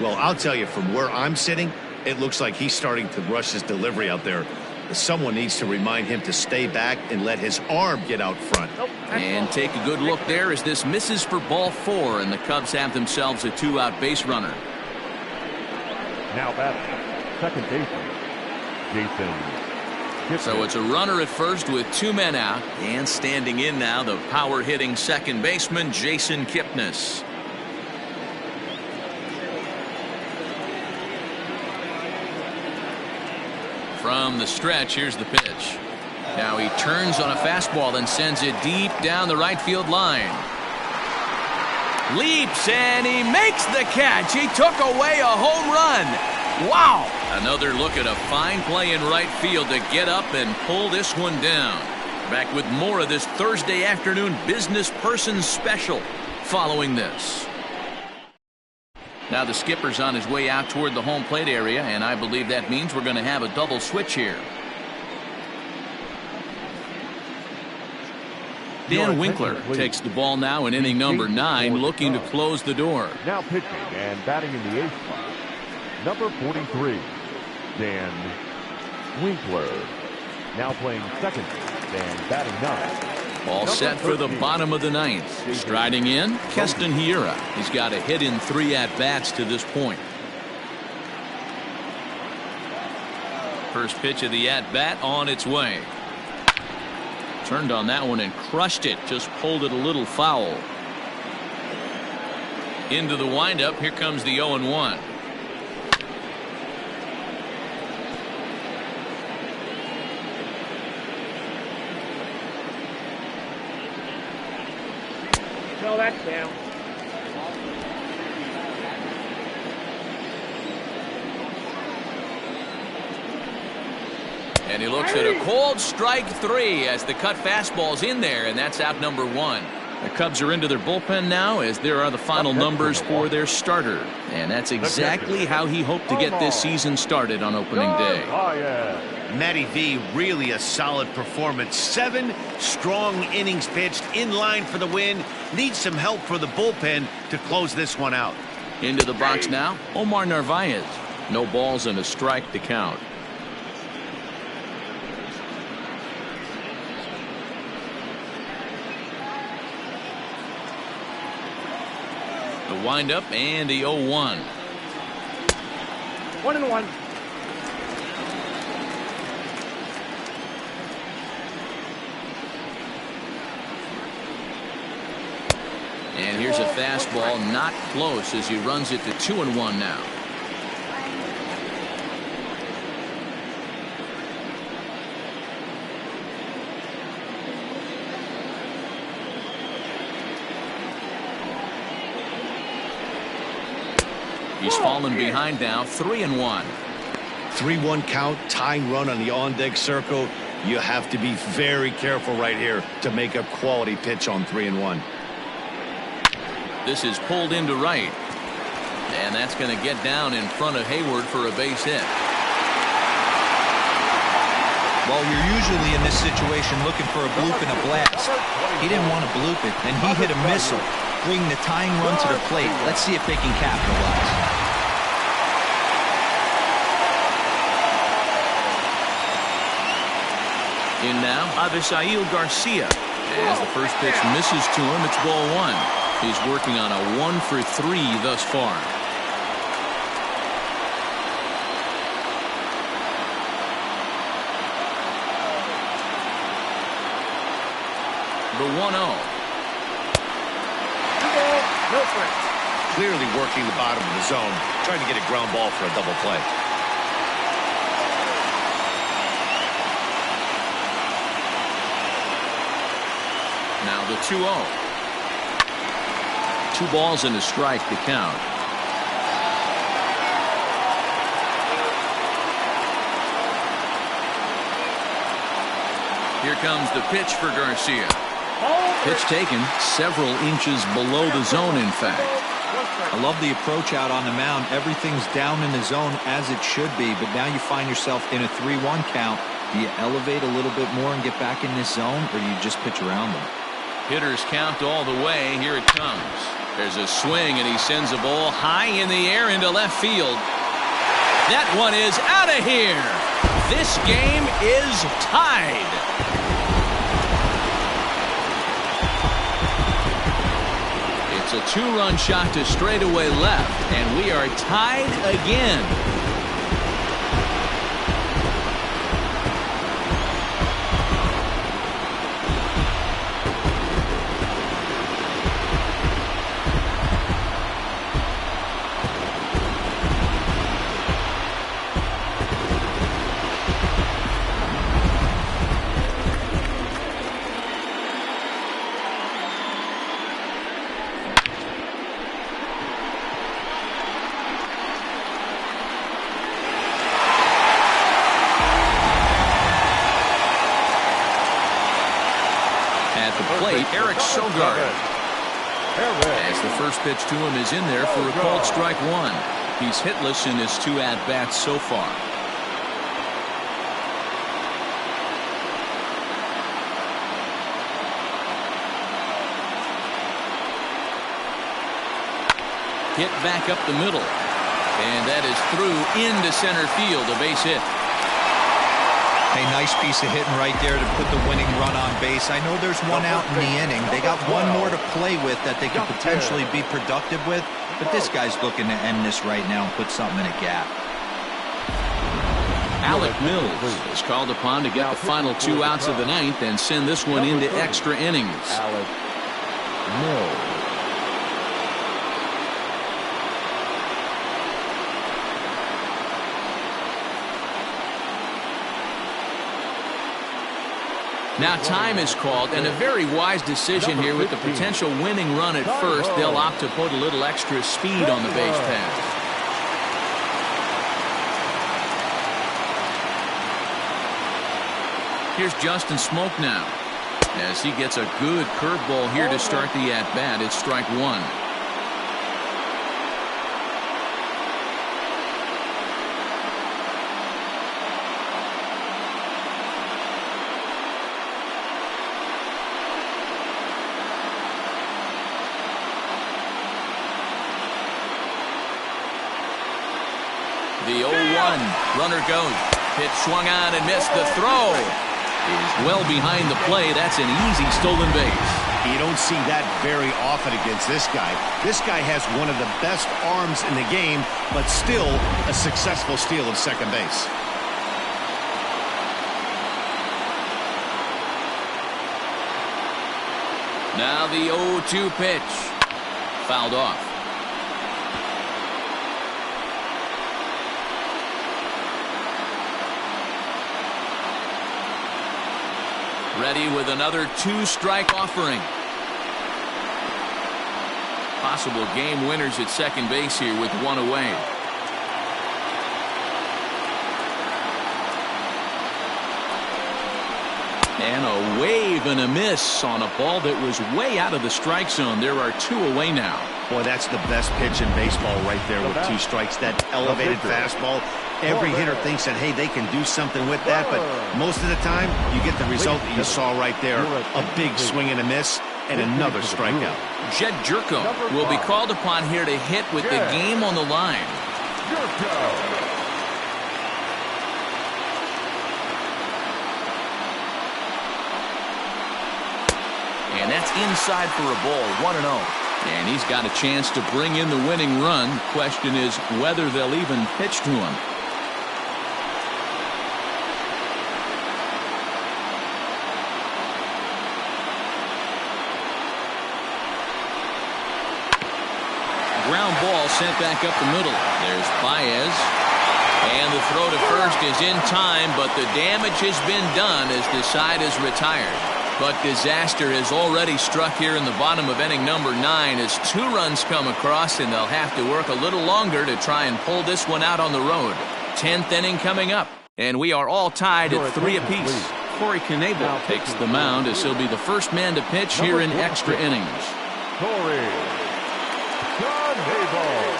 Well, I'll tell you, from where I'm sitting, it looks like he's starting to rush his delivery out there. Someone needs to remind him to stay back and let his arm get out front. And take a good look there as this misses for ball 4, and the Cubs have themselves a 2-out base runner. Now batting, second baseman, Jason. So it's a runner at first with 2 men out, and standing in now the power-hitting second baseman Jason Kipnis. From the stretch, here's the pitch. Now he turns on a fastball and sends it deep down the right field line. Leaps and he makes the catch. He took away a home run. Wow! Another look at a fine play in right field to get up and pull this one down. Back with more of this Thursday afternoon business person special following this. Now the skipper's on his way out toward the home plate area, and I believe that means we're going to have a double switch here. Dan Winkler takes the ball now in inning number 9, looking to close the door. Now pitching and batting in the 8th spot, number 43, Dan Winkler. Now playing second and batting 9. All set for the bottom of the 9th. Striding in, Keston Hiura. He's got a hit in 3 at-bats to this point. First pitch of the at-bat on its way. Turned on that one and crushed it. Just pulled it a little foul. Into the windup. Here comes the 0-1. No, that's down. And he looks at a cold strike 3 as the cut fastball's in there, and that's out number 1. The Cubs are into their bullpen now as there are the final numbers for their starter. And that's exactly how he hoped to get this season started on opening day. Matty V, really a solid performance. 7 strong innings pitched, in line for the win. Needs some help for the bullpen to close this one out. Into the box now, Omar Narvaez. No balls and a strike to count. The windup and the 0-1. 1-1. And here's a fastball, not close, as he runs it to 2-1 now. He's fallen behind now, 3-1. 3-1 count, tying run on the on-deck circle. You have to be very careful right here to make a quality pitch on 3-1. This is pulled into right. And that's going to get down in front of Hayward for a base hit. Well, you're usually in this situation looking for a bloop and a blast. He didn't want to bloop it, and he hit a missile, bringing the tying run to the plate. Let's see if they can capitalize. In now, Avisail Garcia. As the first pitch misses to him, it's ball 1. He's working on a 1-for-3 thus far. The 1-0. No strike. Clearly working the bottom of the zone, trying to get a ground ball for a double play. Now the 2-0. 2 balls and a strike to count. Here comes the pitch for Garcia. Pitch taken several inches below the zone, in fact. I love the approach out on the mound. Everything's down in the zone as it should be, but now you find yourself in a 3-1 count. Do you elevate a little bit more and get back in this zone, or do you just pitch around them? Hitters count all the way. Here it comes. There's a swing, and he sends a ball high in the air into left field. That one is out of here. This game is tied. It's a 2-run shot to straightaway left, and we are tied again. As the first pitch to him is in there for a called strike 1. He's hitless in his 2 at-bats so far. Hit back up the middle. And that is through into center field, a base hit. Hey, nice piece of hitting right there to put the winning run on base. I know there's one out in the inning. They got one more to play with that they could potentially be productive with, but this guy's looking to end this right now and put something in a gap. Alec Mills is called upon to get the final 2 outs of the 9th and send this one into extra innings. Alec Mills. Now time is called, and a very wise decision here with the potential winning run at first. They'll opt to put a little extra speed on the base pass. Here's Justin Smoke now, as he gets a good curveball here to start the at-bat. It's strike 1. The 0-1. Runner goes. Pitch swung on and missed. The throw is well behind the play. That's an easy stolen base. You don't see that very often against this guy. This guy has one of the best arms in the game, but still a successful steal of second base. Now the 0-2 pitch. Fouled off. Ready with another 2-strike offering. Possible game winners at second base here with one away. And a wave and a miss on a ball that was way out of the strike zone. There are 2 away now. Boy, that's the best pitch in baseball right there with 2 strikes. That elevated fastball. Every hitter thinks that, hey, they can do something with that, but most of the time, you get the result that you saw right there. A big swing and a miss, and another strikeout. Jed Jerko will be called upon here to hit with the game on the line. And that's inside for a ball, 1-0. And he's got a chance to bring in the winning run. Question is whether they'll even pitch to him. Ground ball sent back up the middle. There's Baez. And the throw to first is in time, but the damage has been done as the side is retired. But disaster has already struck here in the bottom of inning number 9 as 2 runs come across, and they'll have to work a little longer to try and pull this one out on the road. 10th inning coming up, and we are all tied at 3 apiece. Corey Knebel takes the mound as he'll be the first man to pitch here in extra innings. Corey Knebel.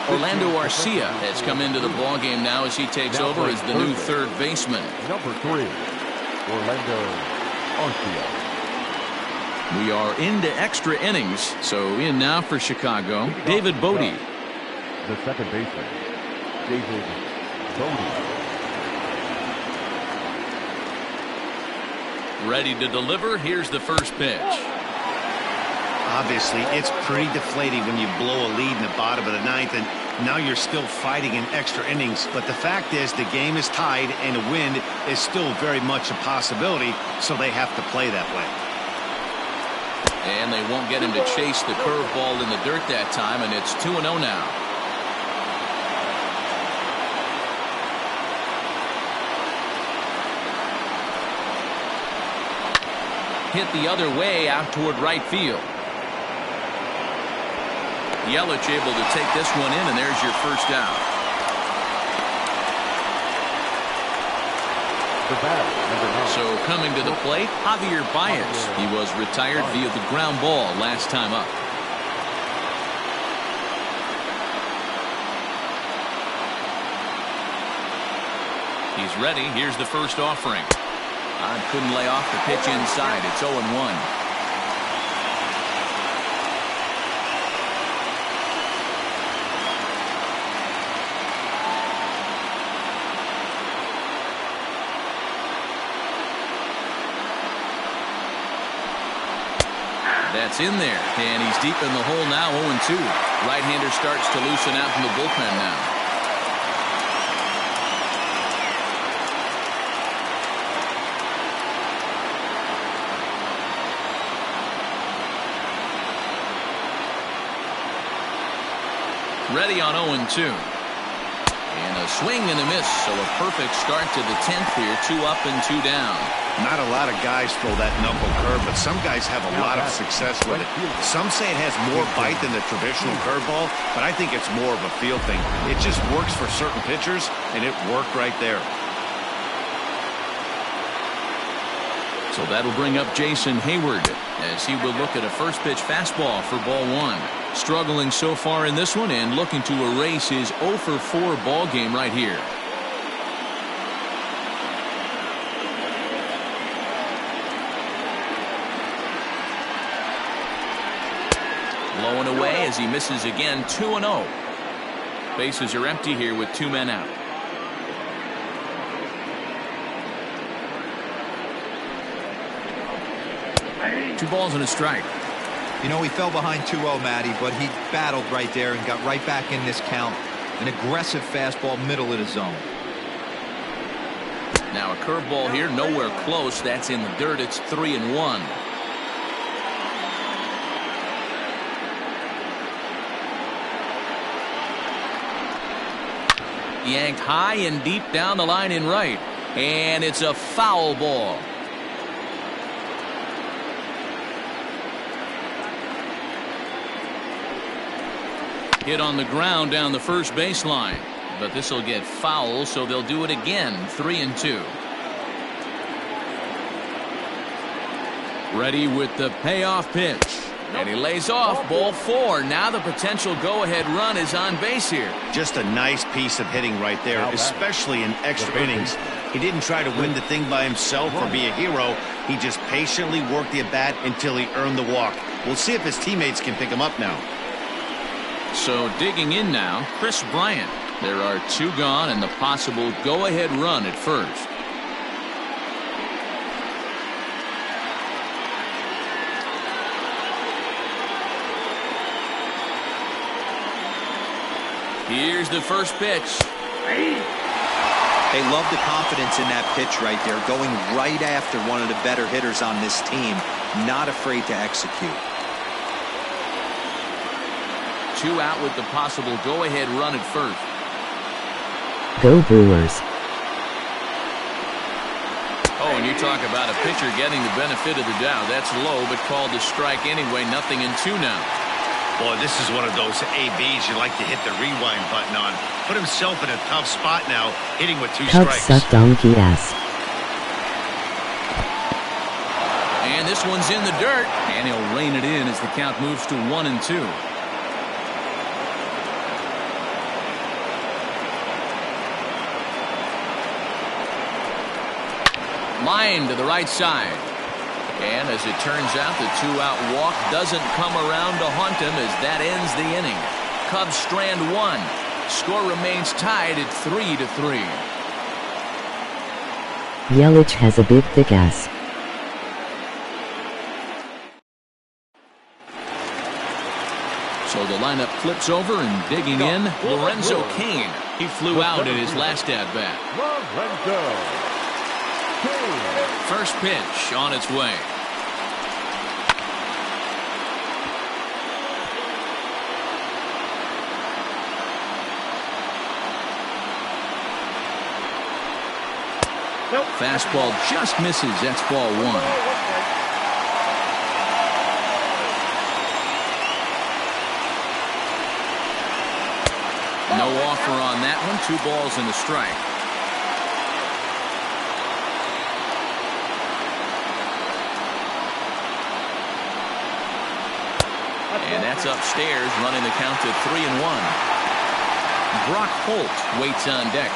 Orlando Arcia has come into the ballgame now as he takes over as the new third baseman. Number 3, Orlando Arcia. We are into extra innings, so in now for Chicago, David Bodie. The second baseman, David Bodie. Ready to deliver. Here's the first pitch. Obviously, it's pretty deflating when you blow a lead in the bottom of the 9th, and now you're still fighting in extra innings. But the fact is, the game is tied, and a win is still very much a possibility, so they have to play that way. And they won't get him to chase the curveball in the dirt that time, and it's 2-0 now. Hit the other way out toward right field. Yelich able to take this one in, and there's your first out. So coming to the plate, Javier Baez. He was retired via the ground ball last time up. He's ready. Here's the first offering. Couldn't lay off the pitch inside. It's 0-1. That's in there, and he's deep in the hole now, 0-2. Right-hander starts to loosen out from the bullpen now. Ready on 0-2. And a swing and a miss, so a perfect start to the 10th here. 2 up and 2 down. Not a lot of guys throw that knuckle curve, but some guys have a lot of success with it. Some say it has more bite than the traditional curveball, but I think it's more of a feel thing. It just works for certain pitchers, and it worked right there. So that'll bring up Jason Hayward as he will look at a first pitch fastball for ball 1. Struggling so far in this one and looking to erase his 0-for-4 ball game right here. Low and away as he misses again. 2-0. Bases are empty here with 2 men out. Two balls and a strike. You know, he fell behind 2-0, Matty, but he battled right there and got right back in this count. An aggressive fastball, middle of the zone. Now a curveball here, nowhere close. That's in the dirt. It's 3-1. Yanked high and deep down the line in right. And it's a foul ball. Hit on the ground down the first baseline. But this will get foul, so they'll do it again. 3-2. Ready with the payoff pitch. And he lays off. Ball 4. Now the potential go-ahead run is on base here. Just a nice piece of hitting right there, especially in extra innings. He didn't try to win the thing by himself or be a hero. He just patiently worked the at-bat until he earned the walk. We'll see if his teammates can pick him up now. So digging in now, Chris Bryant. There are 2 gone and the possible go-ahead run at first. Here's the first pitch. They love the confidence in that pitch right there, going right after one of the better hitters on this team, not afraid to execute. 2 out with the possible go-ahead run at first. Go Brewers. Oh, and you talk about a pitcher getting the benefit of the doubt. That's low, but called a strike anyway. 0-2 now. Boy, this is one of those ABs you like to hit the rewind button on. Put himself in a tough spot now, hitting with 2 Cubs strikes. suck donkey ass. And this one's in the dirt, and he'll rein it in as the count moves to 1-2. Line to the right side. And as it turns out, the 2-out walk doesn't come around to haunt him as that ends the inning. Cubs strand 1. Score remains tied at 3-3. Yelich has a big thick ass. So the lineup flips over and digging in, Lorenzo Cain. He flew out at his last at-bat. Lorenzo Cain. First pitch on its way. Nope. Fastball just misses. That's ball 1. No offer on that one. 2 balls and a strike. And that's upstairs, running the count to 3-1. Brock Holt waits on deck.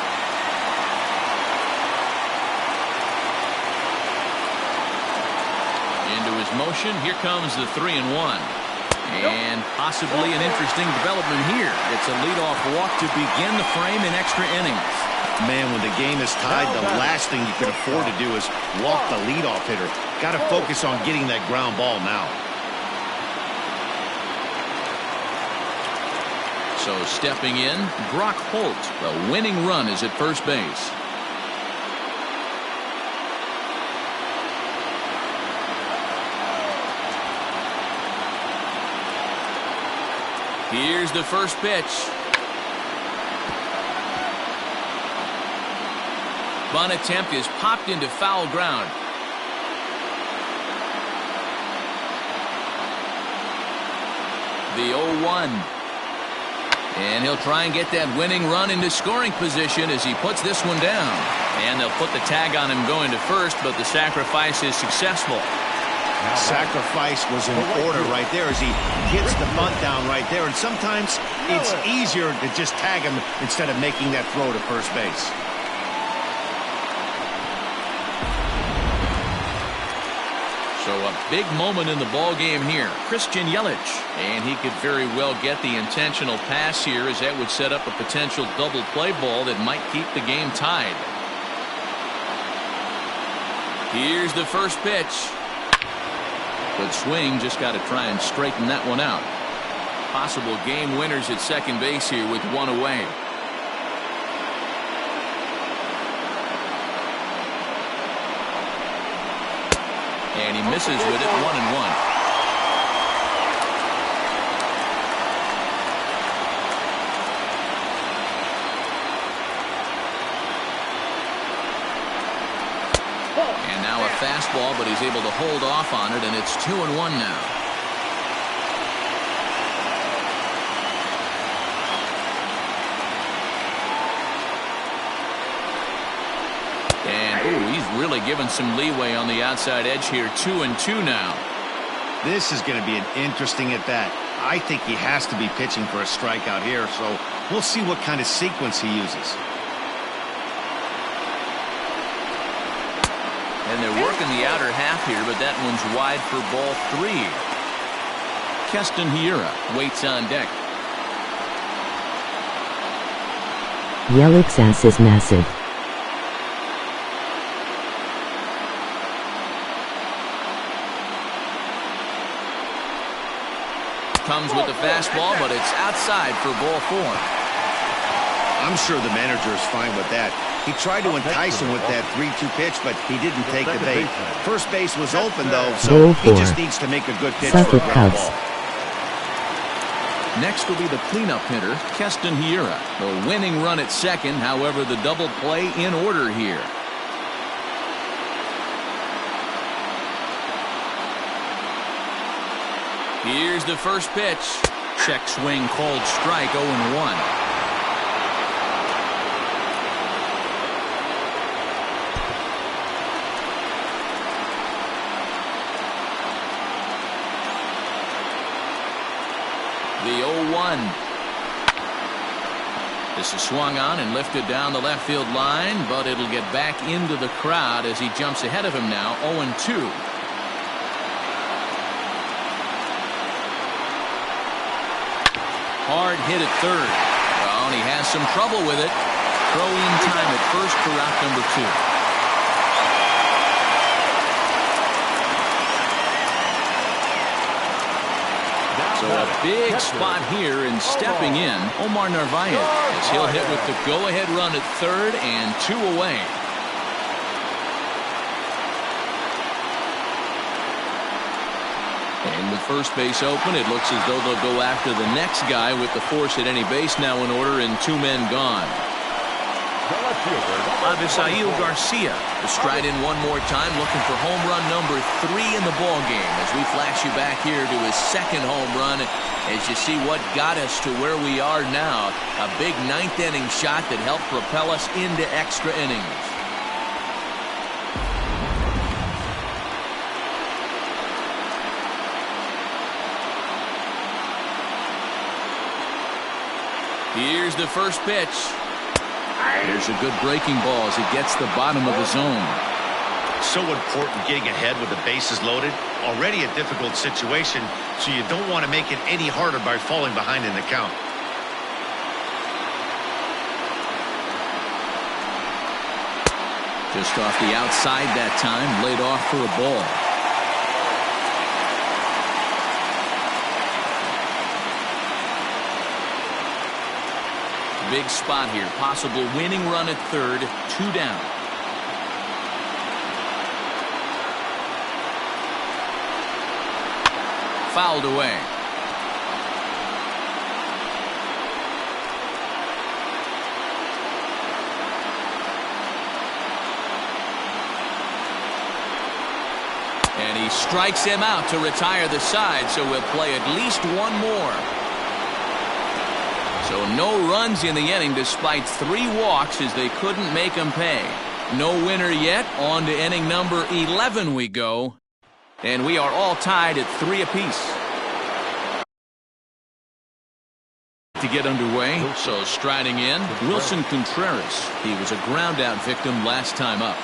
Into his motion. Here comes the 3-1. And possibly an interesting development here. It's a leadoff walk to begin the frame in extra innings. Man, when the game is tied, the last thing you can afford to do is walk the leadoff hitter. Got to focus on getting that ground ball now. So stepping in, Brock Holt. The winning run is at first base. Here's the first pitch. Bunt attempt is popped into foul ground. The 0-1. And he'll try and get that winning run into scoring position as he puts this one down. And they'll put the tag on him going to first, but the sacrifice is successful. Sacrifice was in order right there as he gets the bunt down right there. And sometimes it's easier to just tag him instead of making that throw to first base. So up Big moment in the ball game here. Christian Yelich. And he could very well get the intentional pass here, as that would set up a potential double play ball that might keep the game tied. Here's the first pitch. Good swing, just got to try and straighten that one out. Possible game winners at second base here with one away. And he misses with it, 1-1. And now a fastball, but he's able to hold off on it, and it's 2-1 now. And, ooh, he's really given some leeway on the outside edge here. 2-2 now. This is going to be an interesting at-bat. I think he has to be pitching for a strikeout here, so we'll see what kind of sequence he uses. And they're working the outer half here, but that one's wide for ball 3. Keston Hiura waits on deck. Yelich's ass is massive. Comes with the fastball, but it's outside for ball 4. I'm sure the manager is fine with that. He tried to entice him with that 3-2 pitch, but he didn't take the bait. First base was open, though, so he just needs to make a good pitch for a ground ball. Next will be the cleanup hitter, Keston Hiura. The winning run at second, however, the double play in order here. Here's the first pitch. Check swing called strike, 0-1. The 0-1. This is swung on and lifted down the left field line, but it'll get back into the crowd as he jumps ahead of him now, 0-2. Hard hit at third. Well, and he has some trouble with it. Throw in time at first for out number 2. So a big spot here, and stepping in, Omar Narvaez, as he'll hit with the go-ahead run at third and 2 away. And with first base open, it looks as though they'll go after the next guy with the force at any base now in order and 2 men gone. Avisail Garcia to stride in one more time, looking for home run number 3 in the ball game as we flash you back here to his second home run as you see what got us to where we are now. A big 9th inning shot that helped propel us into extra innings. Here's the first pitch. There's a good breaking ball as it gets the bottom of the zone. So important getting ahead with the bases loaded. Already a difficult situation, so you don't want to make it any harder by falling behind in the count. Just off the outside that time, laid off for a ball. Big spot here. Possible winning run at third. 2 down. Fouled away. And he strikes him out to retire the side, so we'll play at least one more. So no runs in the inning despite 3 walks as they couldn't make them pay. No winner yet. On to inning number 11 we go. And we are all tied at 3 apiece. To get underway, so striding in, Wilson Contreras. He was a ground out victim last time up.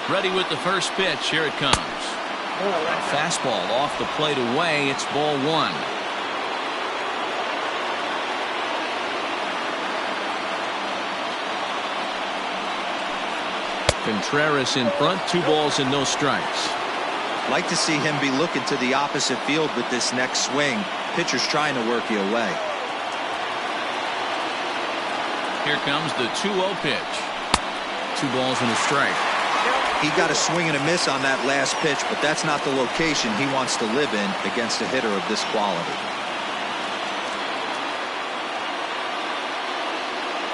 Ready with the first pitch. Here it comes. A fastball off the plate away. It's ball one. Contreras in front. 2 balls and no strikes. Like to see him be looking to the opposite field with this next swing. Pitcher's trying to work you away. Here comes the 2-0 pitch. 2 balls and a strike. He got a swing and a miss on that last pitch, but that's not the location he wants to live in against a hitter of this quality.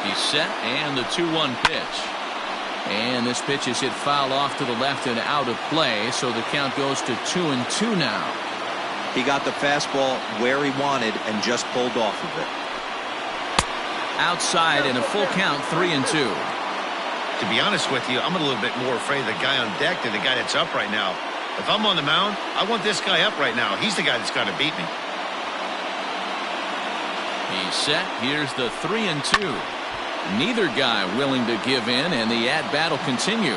He's set, and the 2-1 pitch. And this pitch is hit foul off to the left and out of play, so the count goes to 2-2 now. He got the fastball where he wanted and just pulled off of it. Outside and a full count, 3-2. To be honest with you, I'm a little bit more afraid of the guy on deck than the guy that's up right now. If I'm on the mound, I want this guy up right now. He's the guy that's got to beat me. He's set. Here's the 3-2. Neither guy willing to give in, and the at-bat will continue.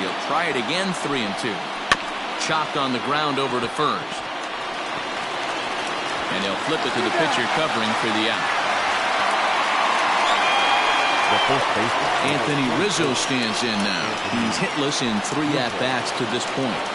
He'll try it again, 3-2. Chopped on the ground over to first. And he'll flip it to the pitcher covering for the out. Anthony Rizzo stands in now. He's hitless in 3 at-bats to this point.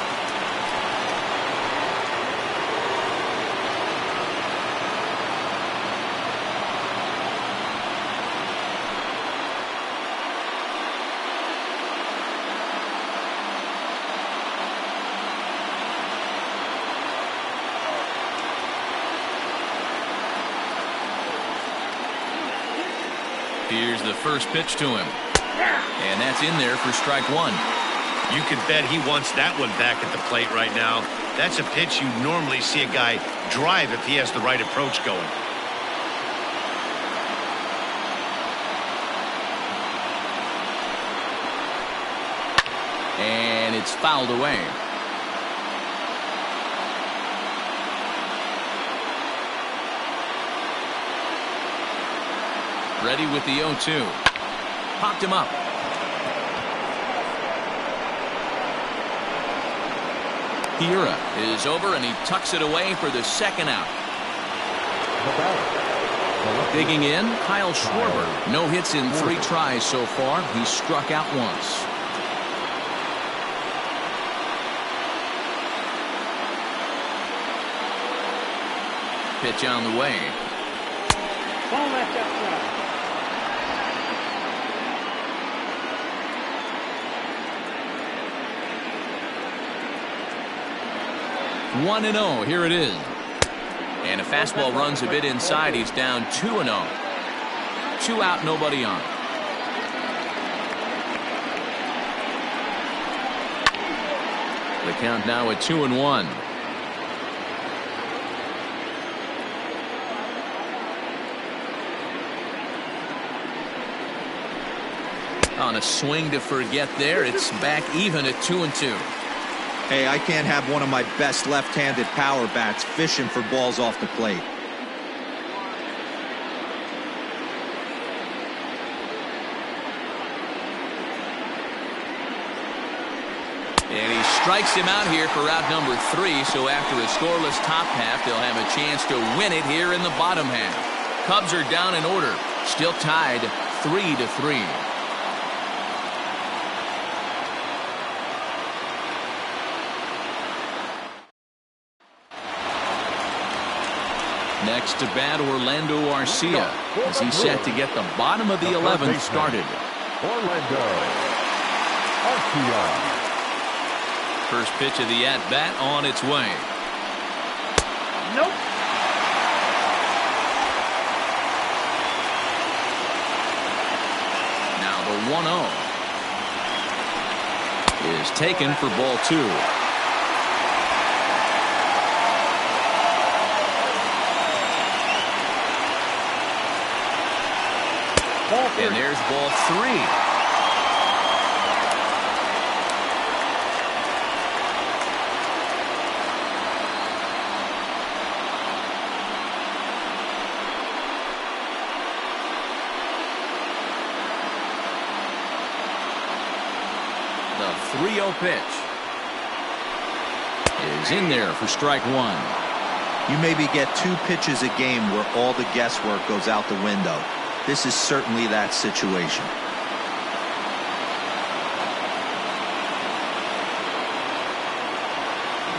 Here's the first pitch to him. And that's in there for strike 1. You can bet he wants that one back at the plate right now. That's a pitch you normally see a guy drive if he has the right approach going. And it's fouled away. Ready with the 0-2. Popped him up. Hira is over, and he tucks it away for the second out. Digging in, Kyle Schwarber. No hits in 3 tries so far. He's struck out once. Pitch on the way. Ball left outside. 1-0. Here it is. And a fastball runs a bit inside. He's down 2-0. 2 out, nobody on. The count now at 2-1. On a swing to forget there, it's back even at 2-2. Hey, I can't have one of my best left-handed power bats fishing for balls off the plate. And he strikes him out here for out number 3, so after a scoreless top half, they'll have a chance to win it here in the bottom half. Cubs are down in order, still tied 3-3. Next to bat, Orlando Arcia, as he's set to get the bottom of the 11th started. Orlando Arcia. First pitch of the at-bat on its way. Nope. Now the 1-0 is taken for ball 2. And there's ball 3. 3-0 pitch is in there for strike one. You maybe get 2 pitches a game where all the guesswork goes out the window. This is certainly that situation.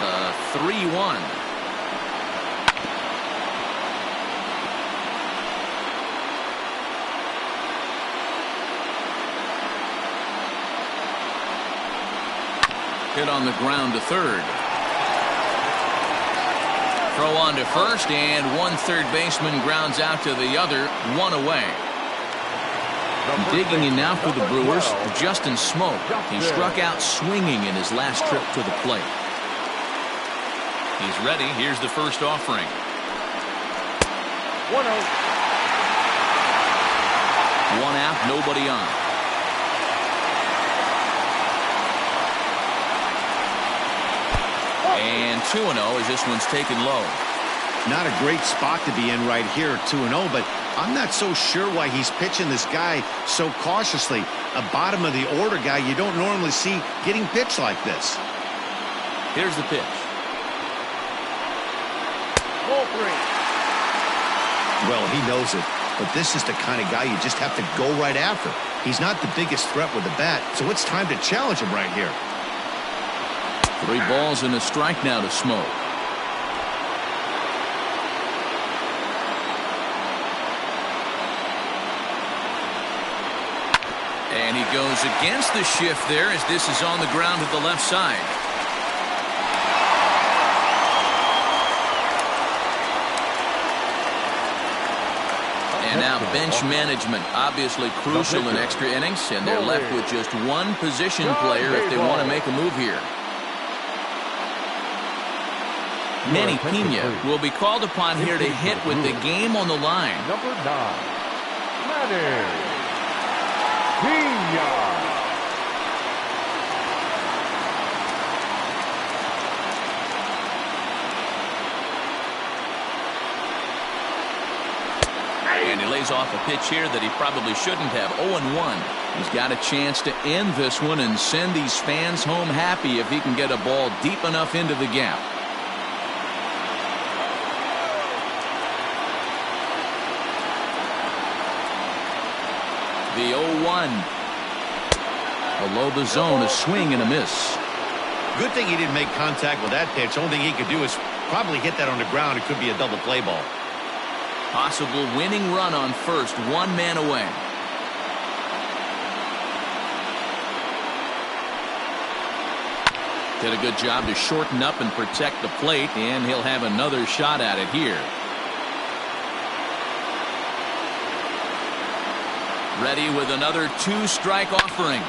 The 3-1. Hit on the ground to third. Throw on to first, and one third baseman grounds out to the other, 1 away. Digging in now for the Brewers, Justin Smoke. He struck out swinging in his last trip to the plate. He's ready. Here's the first offering. 1-0. One out, nobody on. And 2-0 as this one's taken low. Not a great spot to be in right here, 2-0, but I'm not so sure why he's pitching this guy so cautiously. A bottom of the order guy you don't normally see getting pitched like this. Here's the pitch. Ball 3. Well, he knows it, but this is the kind of guy you just have to go right after. He's not the biggest threat with the bat, so it's time to challenge him right here. 3 balls and a strike now to Smoke. And he goes against the shift there as this is on the ground to the left side. And now bench management, obviously crucial in extra innings, and they're left with just one position player if they want to make a move here. Manny Pena will be called upon here to hit with the game on the line. Number 9, Manny Pena. And he lays off a pitch here that he probably shouldn't have. 0-1. He's got a chance to end this one and send these fans home happy if he can get a ball deep enough into the gap. The 0-1. Below the zone, a swing and a miss. Good thing he didn't make contact with that pitch. Only thing he could do is probably hit that on the ground. It could be a double play ball. Possible winning run on first, 1 man away. Did a good job to shorten up and protect the plate, and he'll have another shot at it here. Ready with another 2-strike offering.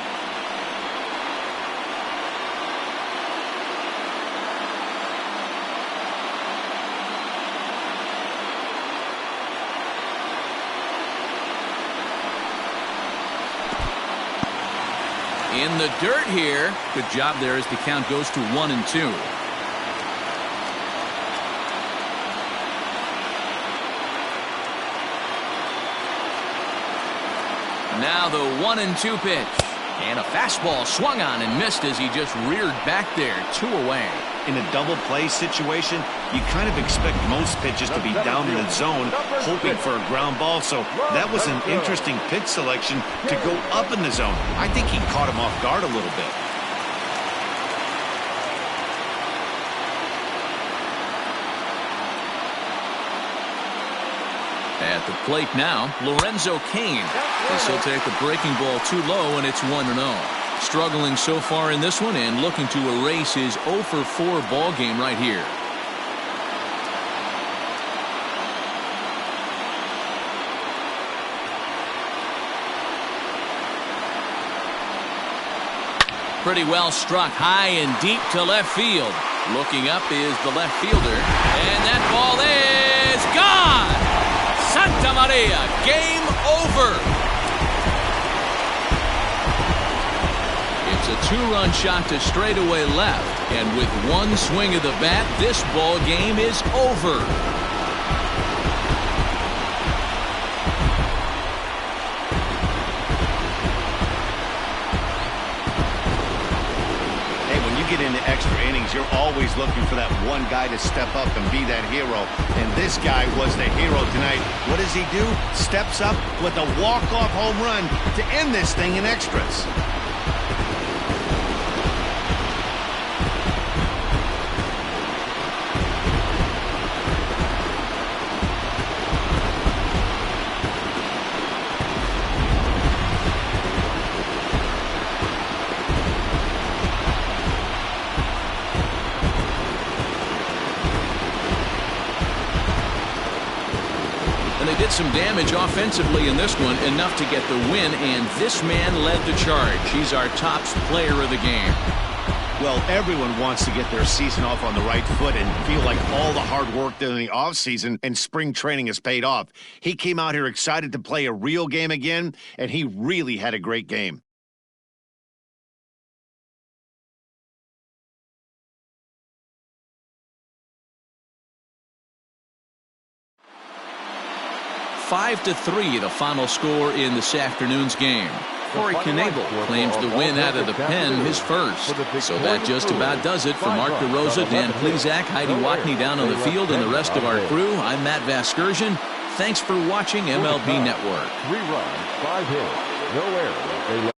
In the dirt here. Good job there as the count goes to 1-2. Now the 1-2 pitch. And a fastball swung on and missed as he just reared back there. 2 away. In a double play situation, you kind of expect most pitches to be down in the zone, hoping for a ground ball. So that was an interesting pitch selection to go up in the zone. I think he caught him off guard a little bit. At the plate now, Lorenzo Cain. This will take the breaking ball too low, and it's 1-0. Struggling so far in this one and looking to erase his 0-for-4 ball game right here. Pretty well struck high and deep to left field. Looking up is the left fielder, and that ball is gone! Santa Maria, game over. It's a 2-run shot to straightaway left, and with one swing of the bat, this ball game is over. into extra innings, you're always looking for that one guy to step up and be that hero. And this guy was the hero tonight. What does he do? Steps up with a walk-off home run to end this thing in extras. They did some damage offensively in this one, enough to get the win, and this man led the charge. He's our top player of the game. Well, everyone wants to get their season off on the right foot and feel like all the hard work during the offseason and spring training has paid off. He came out here excited to play a real game again, and he really had a great game. Five to 3, the final score in this afternoon's game. Corey Knebel claims the win out of the pen, his first. So that just about does it. For Mark DeRosa, Dan Plezak, Heidi Watney down on the field, and the rest of our crew, I'm Matt Vasgersian. Thanks for watching MLB Network. 3 runs, 5 hits, no errors.